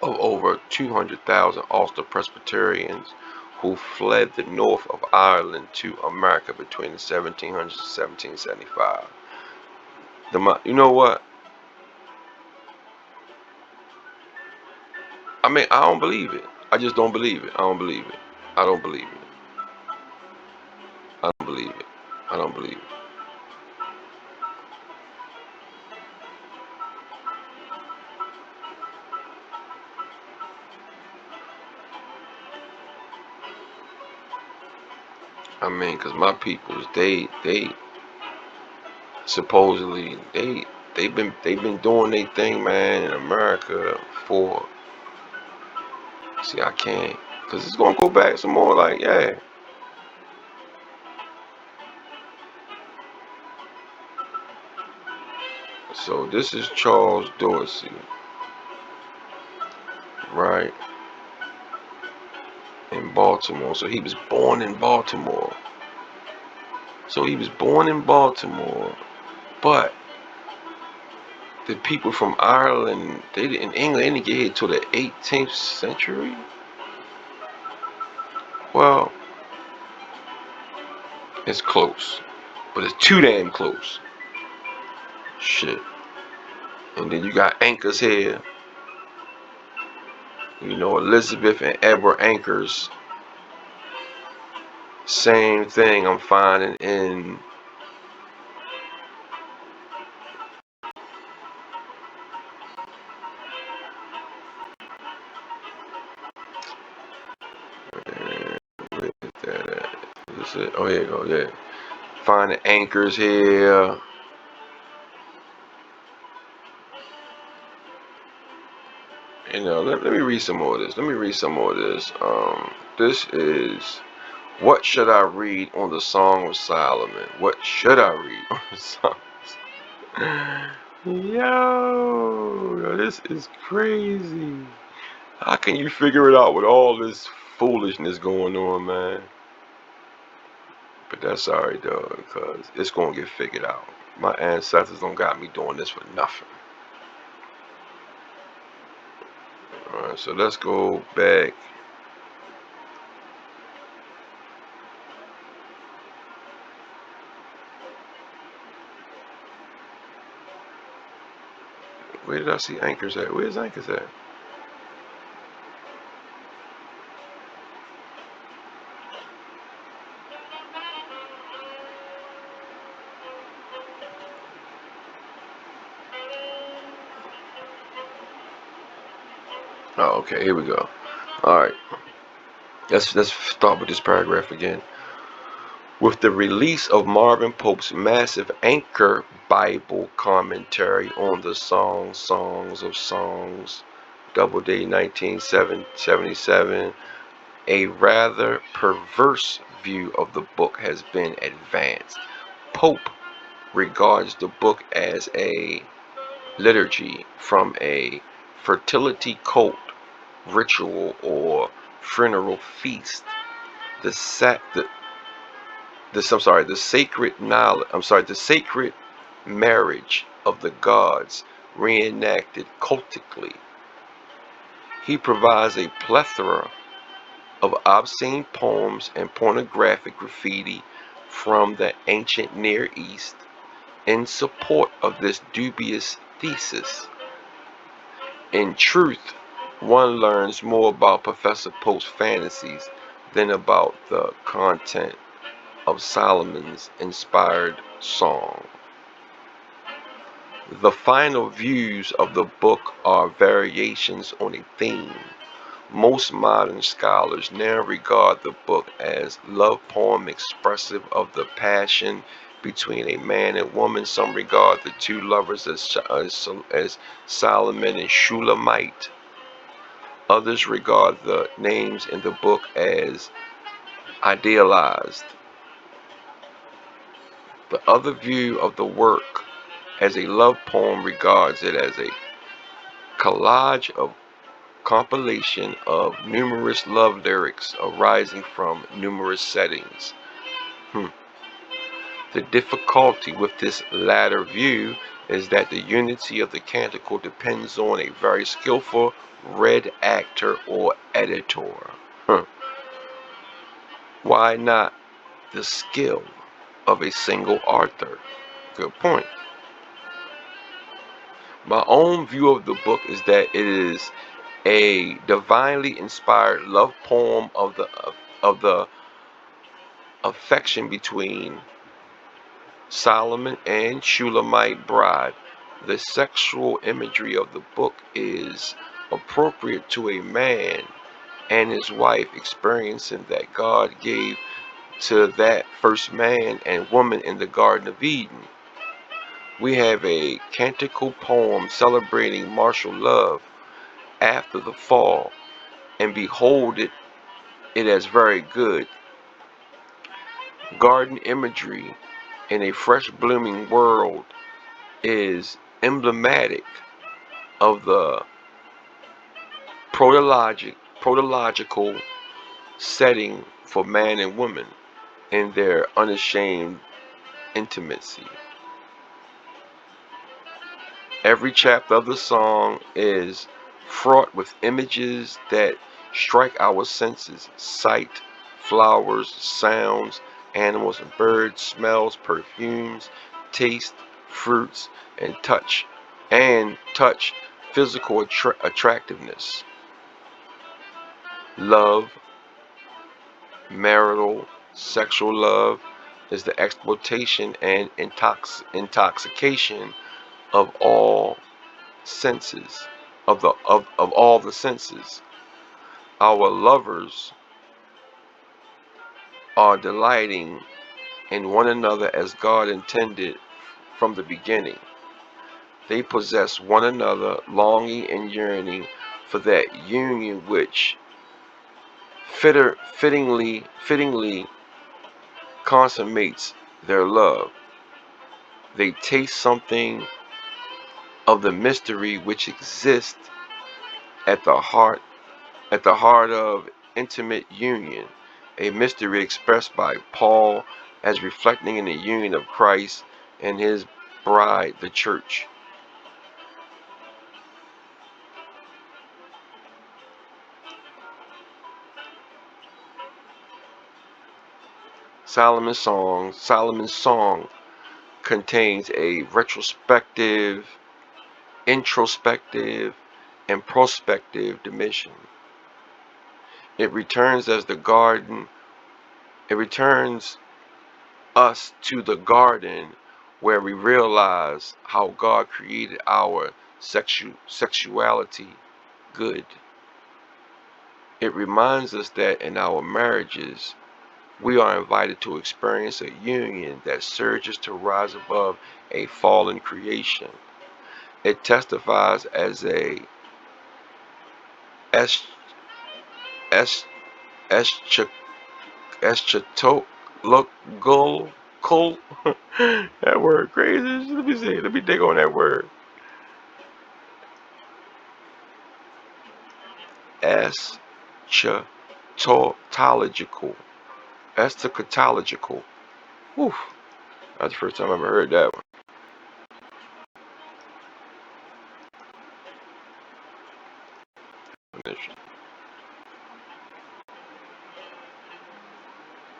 of over 200,000 Ulster Presbyterians who fled the north of Ireland to America between the 1700s and 1775. You know what? I mean, I don't believe it. I just don't believe it. I don't believe it. I don't believe it. I don't believe it. I don't believe it. I mean, cause my peoples, they supposedly they've been doing their thing, man, in America for. See, I can't, cause it's gonna go back some more. Like, yeah. So this is Charles Dorsey, right, in Baltimore. So he was born in Baltimore. But the people from Ireland, in England, they didn't get here till the 18th century. Well, it's close, but it's too damn close. Shit. And then you got anchors here. Elizabeth and Edward Anchors. Same thing I'm finding in. Where is that at? Is this it? Oh, here you go. Yeah. Finding anchors here. Let me read some more of this. This is what should I read on the Song of Solomon? What should I read on the Song of Solomon? Yo, this is crazy. How can you figure it out with all this foolishness going on, man? But that's alright, though, because it's gonna get figured out. My ancestors don't got me doing this for nothing. Alright, so let's go back. Where did I see anchors at? Where's anchors at? Oh, okay, here we go. Alright, let's start with this paragraph again. With the release of Marvin Pope's massive Anchor Bible commentary on the Songs of Songs, Doubleday 1977, a rather perverse view of the book has been advanced. Pope regards the book as a liturgy from a fertility cult, ritual, or funeral feast. The the sacred marriage of the gods reenacted cultically. He provides a plethora of obscene poems and pornographic graffiti from the ancient Near East in support of this dubious thesis. In truth, one learns more about Professor Pope's fantasies than about the content of Solomon's inspired song. The final views of the book are variations on a theme. Most modern scholars now regard the book as love poem expressive of the passion between a man and woman. Some regard the two lovers as Solomon and Shulamite. Others regard the names in the book as idealized. The other view of the work as a love poem regards it as a collage of compilation of numerous love lyrics arising from numerous settings. The difficulty with this latter view is that the unity of the canticle depends on a very skillful redactor or editor. Why not the skill of a single author? Good point. My own view of the book is that it is a divinely inspired love poem of the affection between Solomon and Shulamite bride. The sexual imagery of the book is appropriate to a man and his wife experiencing that God gave to that first man and woman in the Garden of Eden. We have a canticle poem celebrating martial love after the fall, and behold it as very good. Garden imagery in a fresh blooming world is emblematic of the protological setting for man and woman in their unashamed intimacy. Every chapter of the song is fraught with images that strike our senses: sight, flowers, sounds, animals and birds, smells, perfumes, taste, fruits, and touch, physical attractiveness, love, marital, sexual love is the exploitation and intoxication of all senses, of all the senses. Our lovers are delighting in one another as God intended from the beginning. They possess one another, longing and yearning for that union which fittingly consummates their love. They taste something of the mystery which exists at the heart of intimate union, a mystery expressed by Paul as reflecting in the union of Christ and his bride, the church. Solomon's song contains a retrospective, introspective, and prospective dimension. It returns us to the garden where we realize how God created our sexuality good. It reminds us that in our marriages we are invited to experience a union that surges to rise above a fallen creation. It testifies as a es- es- escha- eschatological that word crazy. Let me see. Let me dig on that word. Eschatological. Eschatological. Whew. That's the first time I ever heard that one.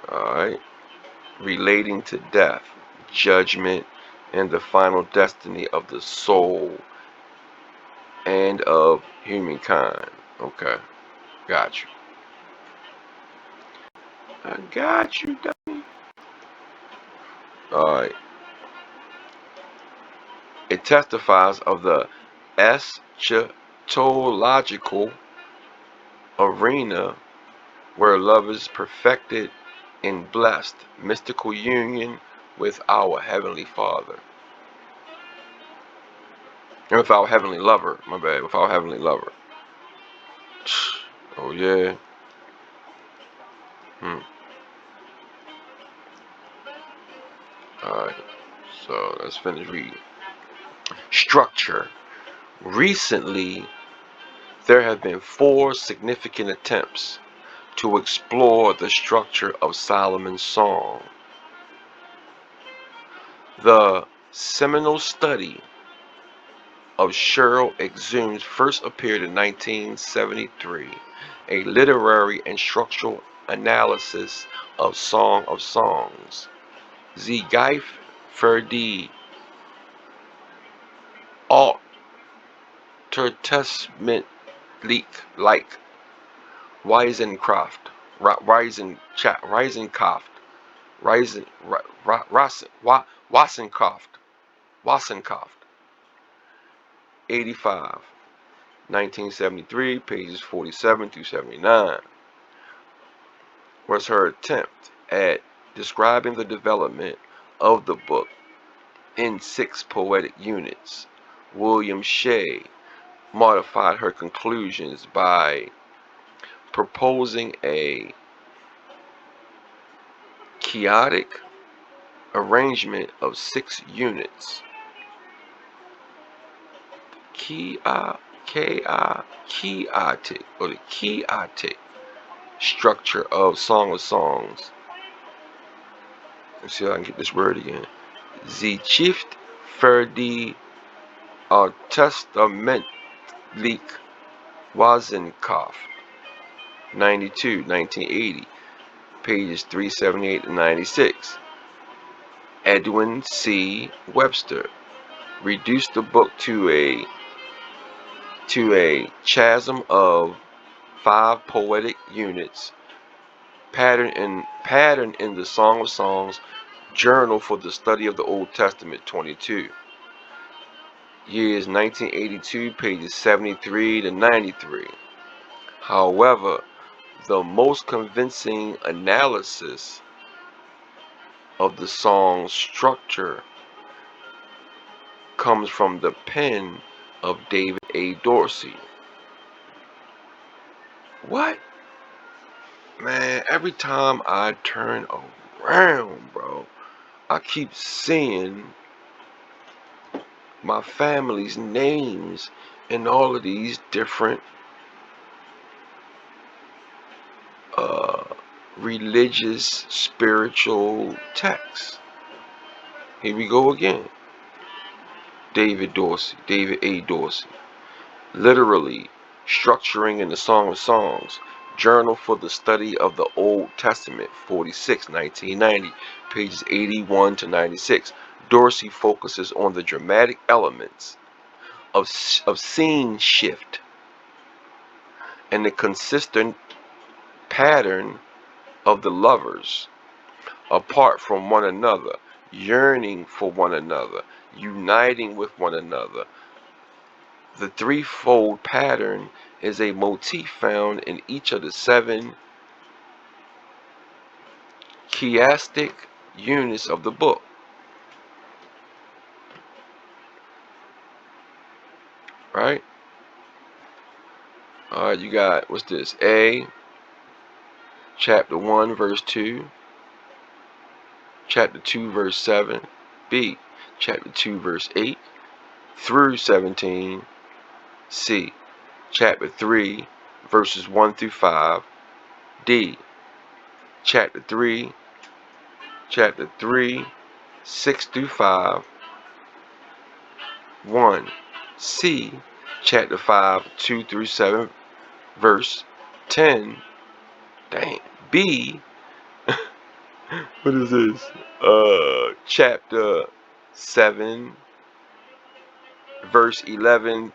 Alright. Relating to death, judgment, and the final destiny of the soul and of humankind. Okay. Got you. I got you, dummy. Alright. It testifies of the eschatological arena where love is perfected in blessed mystical union with our Heavenly Father. And with our Heavenly Lover, my bad, with our Heavenly Lover. Oh yeah. Alright, so let's finish reading. Structure. Recently, there have been 4 significant attempts to explore the structure of Solomon's Song. The seminal study of Cheryl Exhumed first appeared in 1973, a literary and structural analysis of Song of Songs. Zegeif Ferdi Altertestament like Weisenkopf, Wassenkopf, 85, 1973, pages 47 through 79, was her attempt at describing the development of the book in 6 poetic units. William Shea modified her conclusions by proposing a chaotic arrangement of 6 units. Chaotic, or the chaotic structure of Song of Songs. Let's see if I can get this word again. Sie Schrift für die Alttestamentliche Wissenschaft, 92, 1980, pages 378 and 96. Edwin C. Webster reduced the book to a chasm of 5 poetic units, patterned in the Song of Songs Journal for the Study of the Old Testament, 22. Years 1982, pages 73 to 93. However, the most convincing analysis of the song's structure comes from the pen of David A. Dorsey. What? Man, every time I turn around, bro, I keep seeing my family's names in all of these different religious, spiritual texts. Here we go again. David A. Dorsey. Literally, structuring in the Song of Songs, Journal for the Study of the Old Testament, 46, 1990, pages 81 to 96. Dorsey focuses on the dramatic elements of scene shift and the consistent pattern of the lovers apart from one another, yearning for one another, uniting with one another. The threefold pattern is a motif found in each of the 7 chiastic units of the book. Right? Alright, you got, what's this? A, chapter 1, verse 2. Chapter 2, verse 7. B, chapter 2, verse 8 through 17. C, chapter 3, verses 1 through 5. D, chapter 3, 6 through 5. 1. C, chapter 5, 2 through 7, verse 10. Dang. B, what is this? Chapter 7, verse 11.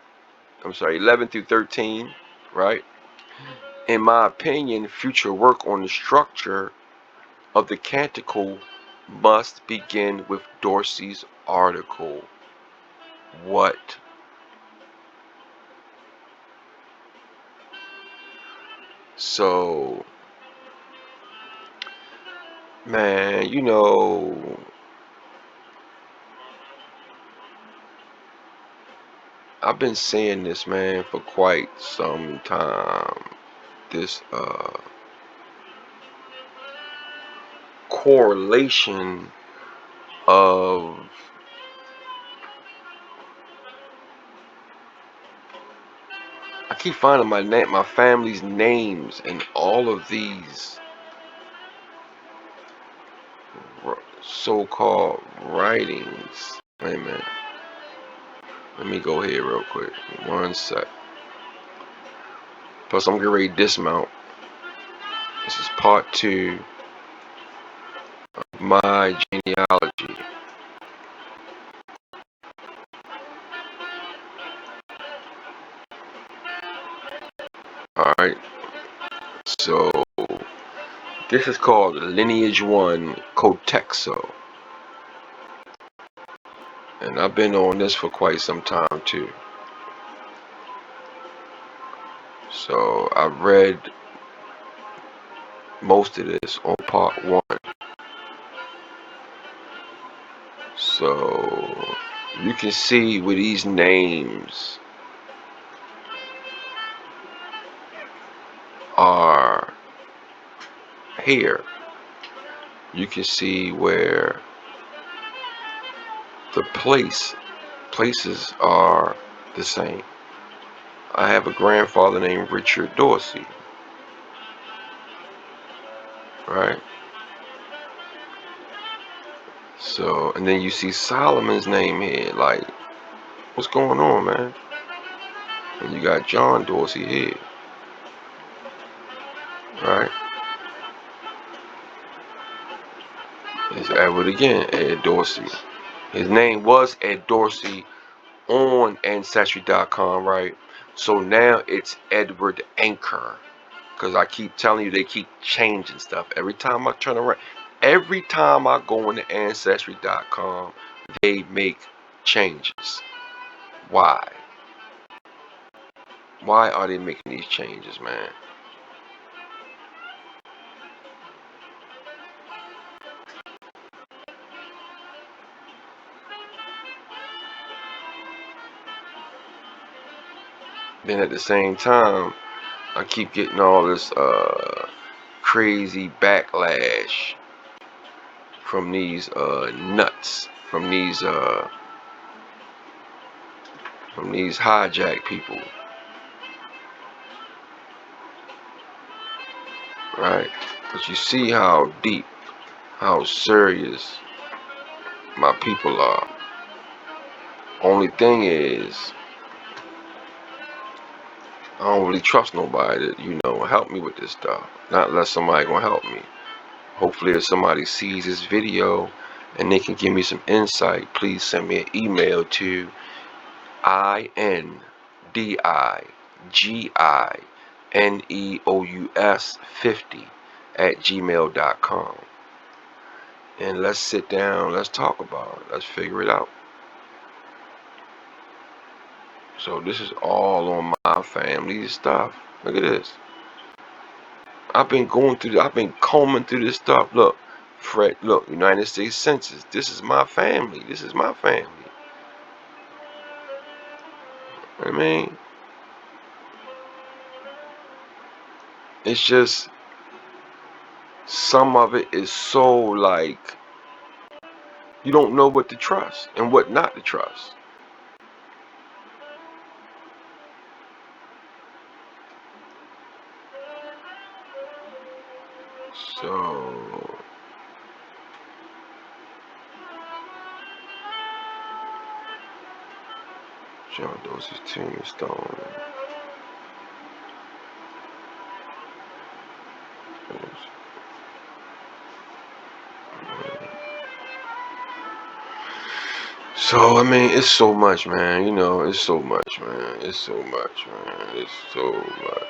11 through 13, right? In my opinion, future work on the structure of the Canticle must begin with Dorsey's article. What? So, man, I've been saying this, man, for quite some time. This correlation of I keep finding my family's names in all of these so-called writings. Wait a minute. Let me go here real quick. One sec. Plus, I'm getting ready to dismount. This is part 2 of my genealogy. Alright. So, this is called Lineage 1 Cotexo. And I've been on this for quite some time too. So I've read most of this on part 1. So you can see where these names are here. You can see where the places are the same. I have a grandfather named Richard Dorsey, right? So, and then you see Solomon's name here. Like, what's going on, man? And you got John Dorsey here, right? It's Edward again, Ed Dorsey. His name was Ed Dorsey on Ancestry.com, right? So now it's Edward Anchor. Because I keep telling you, they keep changing stuff. Every time I turn around, every time I go into Ancestry.com, they make changes. Why? Why are they making these changes, man? Then at the same time, I keep getting all this crazy backlash from these nuts, from these hijack people, right? But you see how deep, how serious my people are. Only thing is, I don't really trust nobody to, help me with this stuff. Not unless somebody gonna help me. Hopefully if somebody sees this video and they can give me some insight, please send me an email to INDIGINEOUS50@gmail.com. And let's sit down, let's talk about it, let's figure it out. So this is all on my family's stuff. Look at this. I've been combing through this stuff. Look, Fred, look, United States Census. This is my family. This is my family. I mean, it's just some of it is so like you don't know what to trust and what not to trust. So, Charles Dorsey's tombstone. So, I mean, it's so much, man. You know, it's so much, man. It's so much, man. It's so much.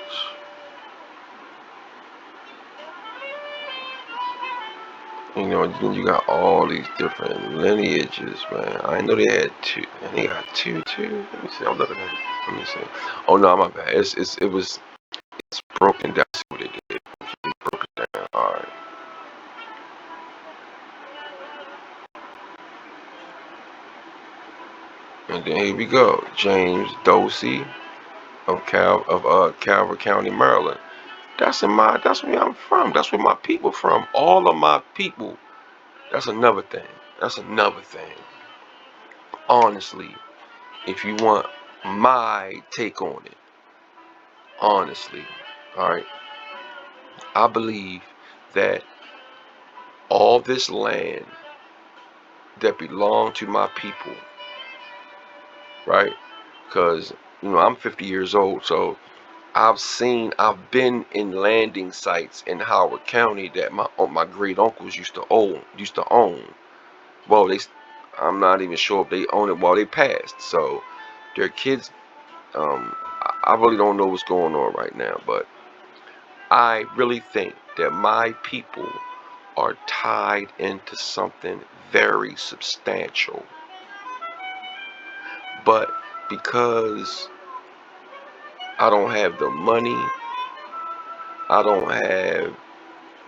You know, then you got all these different lineages, man. I know they had two, and they got two too. Let me see. I'm looking at it. Let me see. Oh no, my bad. It's broken down. See what they did. It's broken down. All right. And then here we go. James Dorsey of Calvert County, Maryland. That's where I'm from. That's where my people from. All of my people. That's another thing. That's another thing. Honestly, if you want my take on it, honestly, all right, I believe that all this land that belonged to my people, right? Because I'm 50 years old, so I've been in landing sites in Howard County that my great uncles used to own. Well, I'm not even sure if they own it while they passed. So their kids, I really don't know what's going on right now, but I really think that my people are tied into something very substantial. But because I don't have the money, I don't have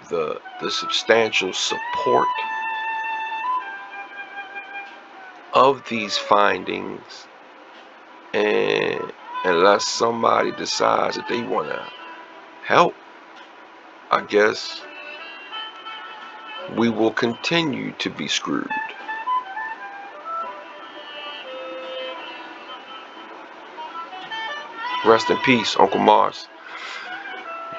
the substantial support of these findings, and unless somebody decides that they want to help, I guess we will continue to be screwed. Rest in peace, Uncle Mars.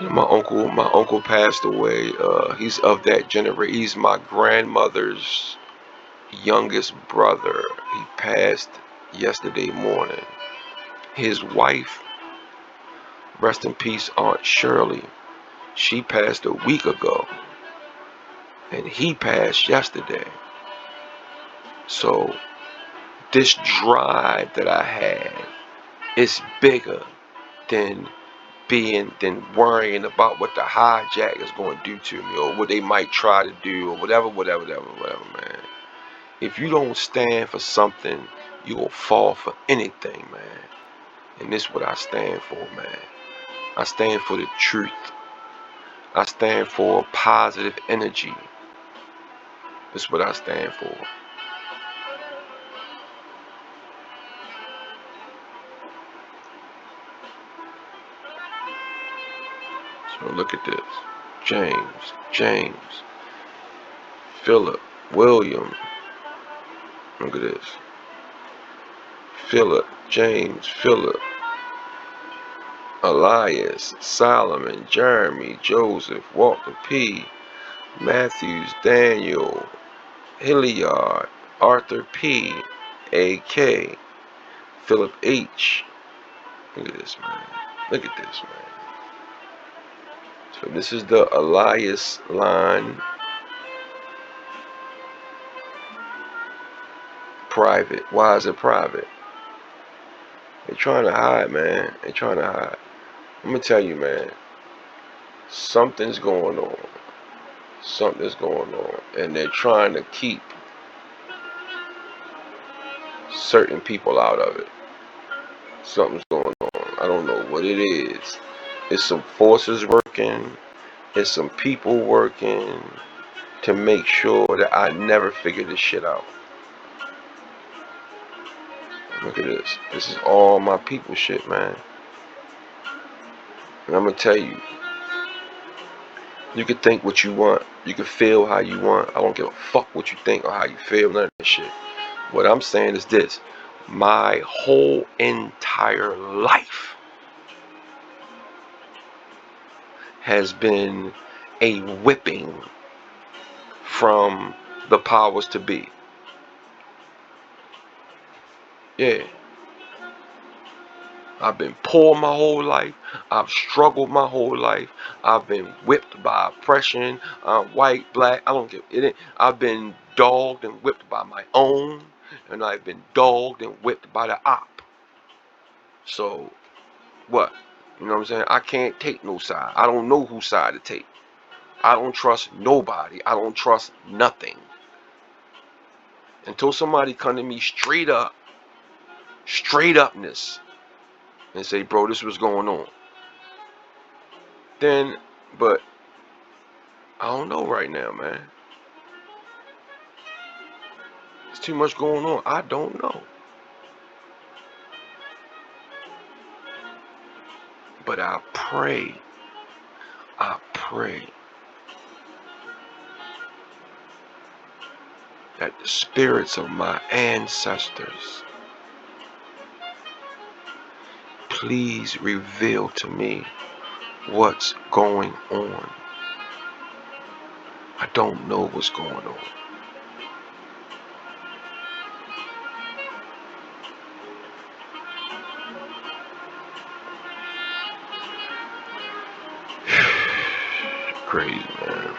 My uncle passed away. He's of that generation. He's my grandmother's youngest brother. He passed yesterday morning. His wife, rest in peace, Aunt Shirley, she passed a week ago, and he passed yesterday. So this drive that I have is bigger than worrying about what the hijack is going to do to me, or what they might try to do, or whatever, man. If you don't stand for something, you will fall for anything, man. And this is what I stand for, man. I stand for the truth. I stand for positive energy. This is what I stand for. So look at this. James, Philip, William. Look at this. Philip, James, Philip, Elias, Solomon, Jeremy, Joseph, Walter P., Matthews, Daniel, Hilliard, Arthur P., A.K., Philip H. Look at this, man. Look at this, man. So this is the Elias line, private. Why is it private? They're trying to hide, man. They're trying to hide. I'm gonna tell you, man. Something's going on. Something's going on, and they're trying to keep certain people out of it. Something's going on. I don't know what it is. It's some forces working. It's some people working. to make sure that I never figure this shit out. Look at this. This is all my people shit, man. And I'm gonna tell you, you can think what you want. You can feel how you want. I don't give a fuck what you think or how you feel, none of that shit. What I'm saying is this. My whole entire life has been a whipping from the powers to be. Yeah. I've been poor my whole life. I've struggled my whole life. I've been whipped by oppression. White, black, I don't give it. I've been dogged and whipped by my own, and I've been dogged and whipped by the op. So, what? You know what I'm saying? I can't take no side. I don't know whose side to take. I don't trust nobody. I don't trust nothing. Until somebody come to me straight upness, and say, bro, this was going on. Then, but I don't know right now, man. There's too much going on. I don't know. But I pray that the spirits of my ancestors please reveal to me what's going on. I don't know what's going on. Crazy, man.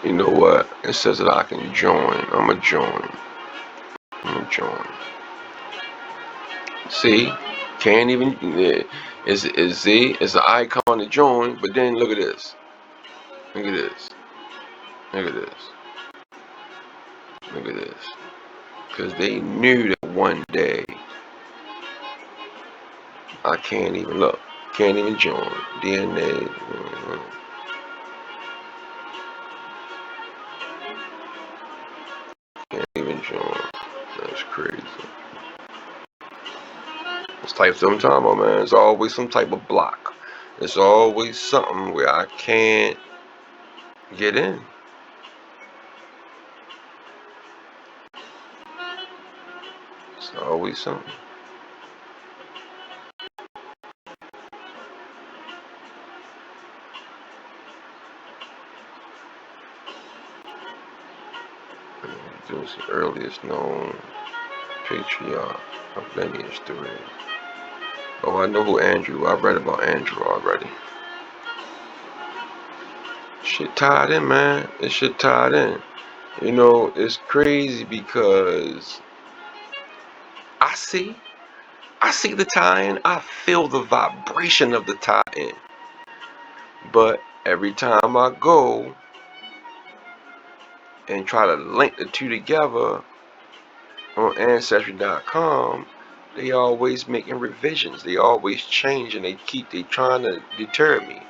You know what? It says that I can join. I'ma join. See? Can't even. Is the icon to join, but then look at this. Look at this. Look at this. Look at this. Because they knew that one day I can't even look. Can't even join. DNA. Can't even join. That's crazy. It's type what I'm talking about, man. It's always some type of block. It's always something where I can't get in. It's always something. It was the earliest known patriarch of lineage 3. Oh, I know who Andrew. I read about Andrew already. Shit tied in, man. This shit tied in. You know, it's crazy because I see the tie-in. I feel the vibration of the tie-in. But every time I go and try to link the two together on Ancestry.com, they always making revisions. They always change, and they trying to deter me.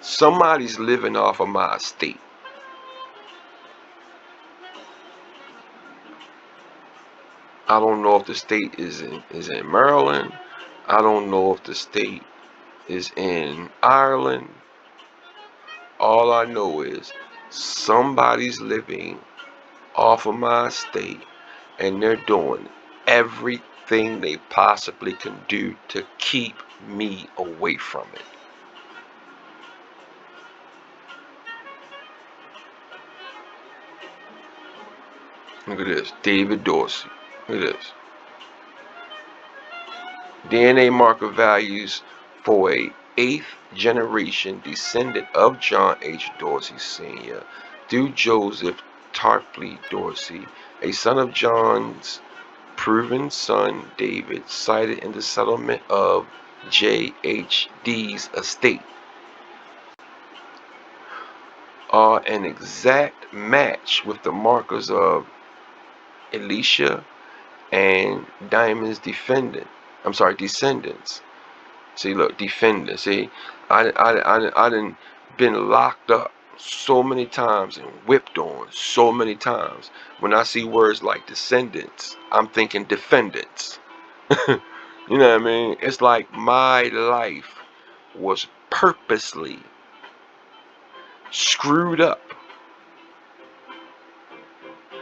Somebody's living off of my estate. I don't know if the state is in Maryland. I don't know if the state is in Ireland. All I know is somebody's living off of my estate, and they're doing everything they possibly can do to keep me away from it. Look at this, David Dorsey. Look at this. DNA marker values for a 8th generation descendant of John H. Dorsey Sr. through Joseph Tarpley Dorsey, a son of John's proven son David, sighted in the settlement of J.H.D.'s estate. are an exact match with the markers of Elisha and Diamond's descendants. See, look, defendants. See, I done been locked up so many times and whipped on so many times. When I see words like descendants, I'm thinking defendants. You know what I mean? It's like my life was purposely screwed up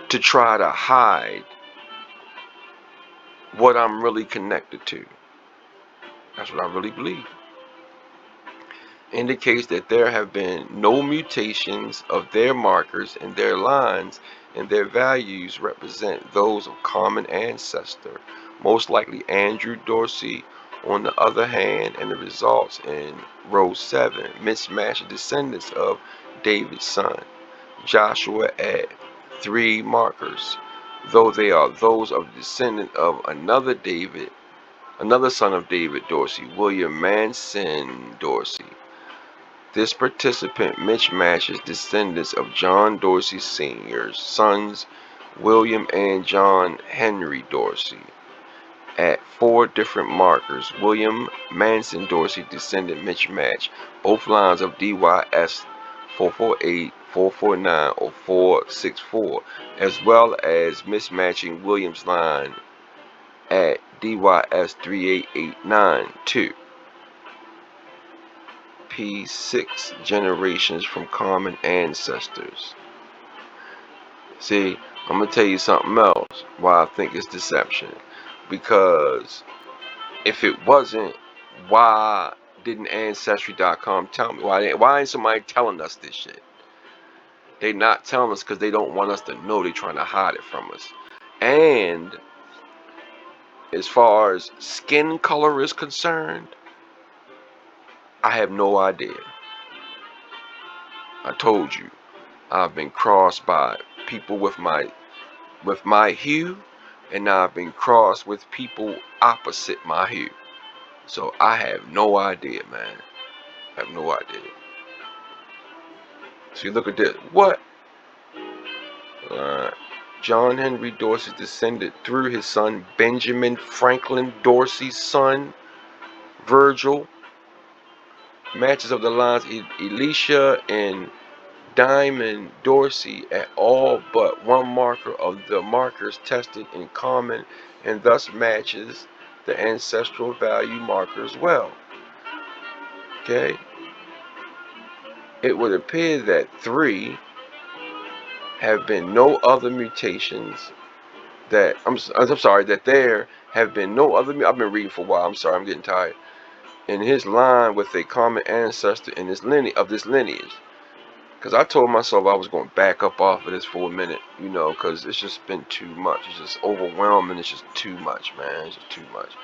to try to hide what I'm really connected to. That's what I really believe. Indicates that there have been no mutations of their markers, and their lines and their values represent those of common ancestor, most likely Andrew Dorsey. On the other hand, and the results in row 7 mismatch descendants of David's son Joshua at 3 markers, though they are those of the descendant of another son of David Dorsey, William Manson Dorsey. This participant mismatches descendants of John Dorsey Sr.'s sons, William and John Henry Dorsey, at 4 different markers. William Manson Dorsey descendant mismatch both lines of DYS 448, 449, or 464, as well as mismatching William's line at DYS 3889 too. P6 generations from common ancestors. See, I'm going to tell you something else why I think it's deception. Because if it wasn't, why didn't Ancestry.com tell me? Why ain't somebody telling us this shit? They not telling us because they don't want us to know. They're trying to hide it from us. And as far as skin color is concerned, I have no idea. I told you, I've been crossed by people with my hue, and now I've been crossed with people opposite my hue. So I have no idea, man. I have no idea. So you look at this. What? John Henry Dorsey descended through his son Benjamin Franklin Dorsey's son Virgil. Matches of the lines Elisha and Diamond Dorsey at all but one marker of the markers tested in common, and thus matches the ancestral value markers well. Okay? It would appear that 3 have been no other mutations I'm sorry, that there have been no other, I've been reading for a while, I'm sorry, I'm getting tired, in his line with a common ancestor in this lineage. Because I told myself I was going to back up off of this for a minute, because it's just been too much. It's just overwhelming. It's just too much, man. It's just too much.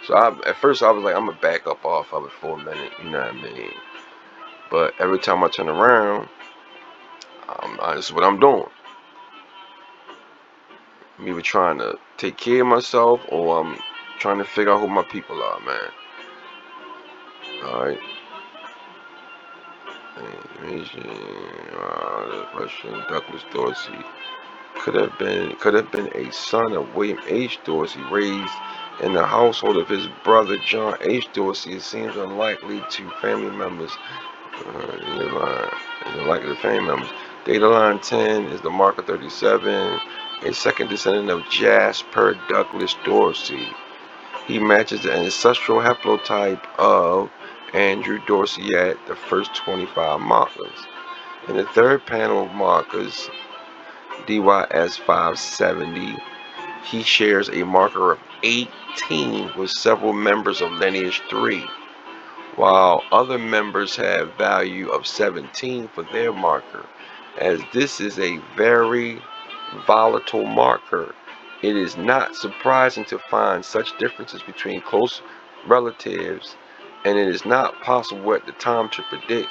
So at first I was like, I'm going to back up off of it for a minute, you know what I mean? But every time I turn around, this is what I'm doing. I'm either trying to take care of myself, or I'm trying to figure out who my people are, man. Alright. Russian Douglas Dorsey could have been a son of William H. Dorsey, raised in the household of his brother John H. Dorsey. It seems unlikely to family members. Data line 10 is the marker 37, a second descendant of Jasper Douglas Dorsey. He matches the ancestral haplotype of Andrew Dorsey at the first 25 markers. In the third panel of markers, DYS 570, he shares a marker of 18 with several members of lineage 3, while other members have value of 17 for their marker. As this is a very volatile marker, it is not surprising to find such differences between close relatives, and it is not possible at the time to predict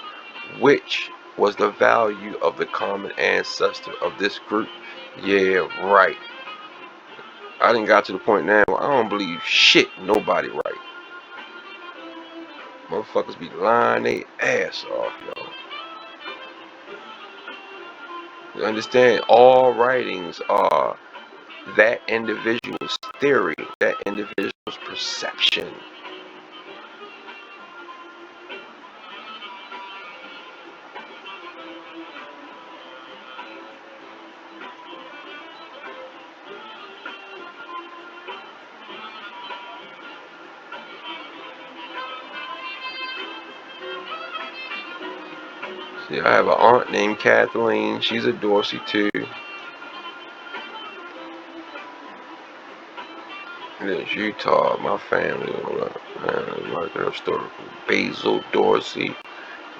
which was the value of the common ancestor of this group. Yeah, right. I done got to the point now where I don't believe shit nobody right. Motherfuckers be lying their ass off, y'all. Understand, all writings are that individual's theory, that individual's perception. See, I have an aunt named Kathleen. She's a Dorsey too. There's Utah, my family. My historical Basil Dorsey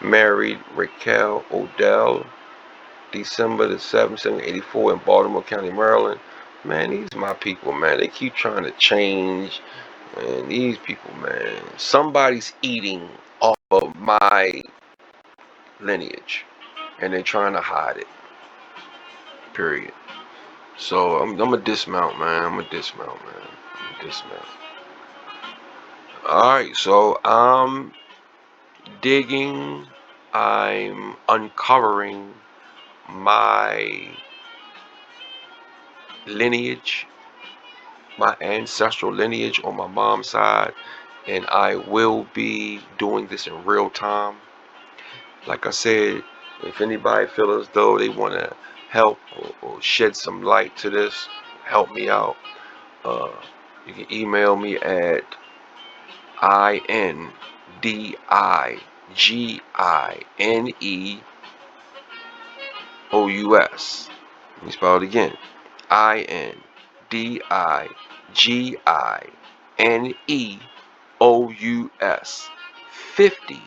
married Raquel Odell, December the 7th, 1784 in Baltimore County, Maryland. Man, these my people, man. They keep trying to change. And these people, man, somebody's eating off of my lineage, and they're trying to hide it. Period. So I'm a dismount, man. I'm a dismount, man. I'm a dismount. All right, so I'm digging. I'm uncovering my lineage, my ancestral lineage on my mom's side, and I will be doing this in real time. Like I said, if anybody feels as though they want to help or shed some light to this, help me out. Uh, you can email me at INDIGINEOUS. Let me spell it again. INDIGINEOUS 50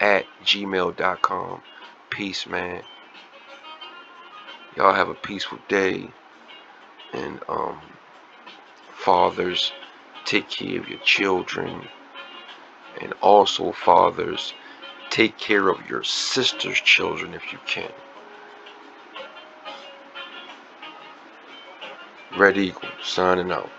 at gmail.com. Peace, man. Y'all have a peaceful day. And fathers, take care of your children. And also, fathers, take care of your sister's children if you can. Red Eagle, signing out.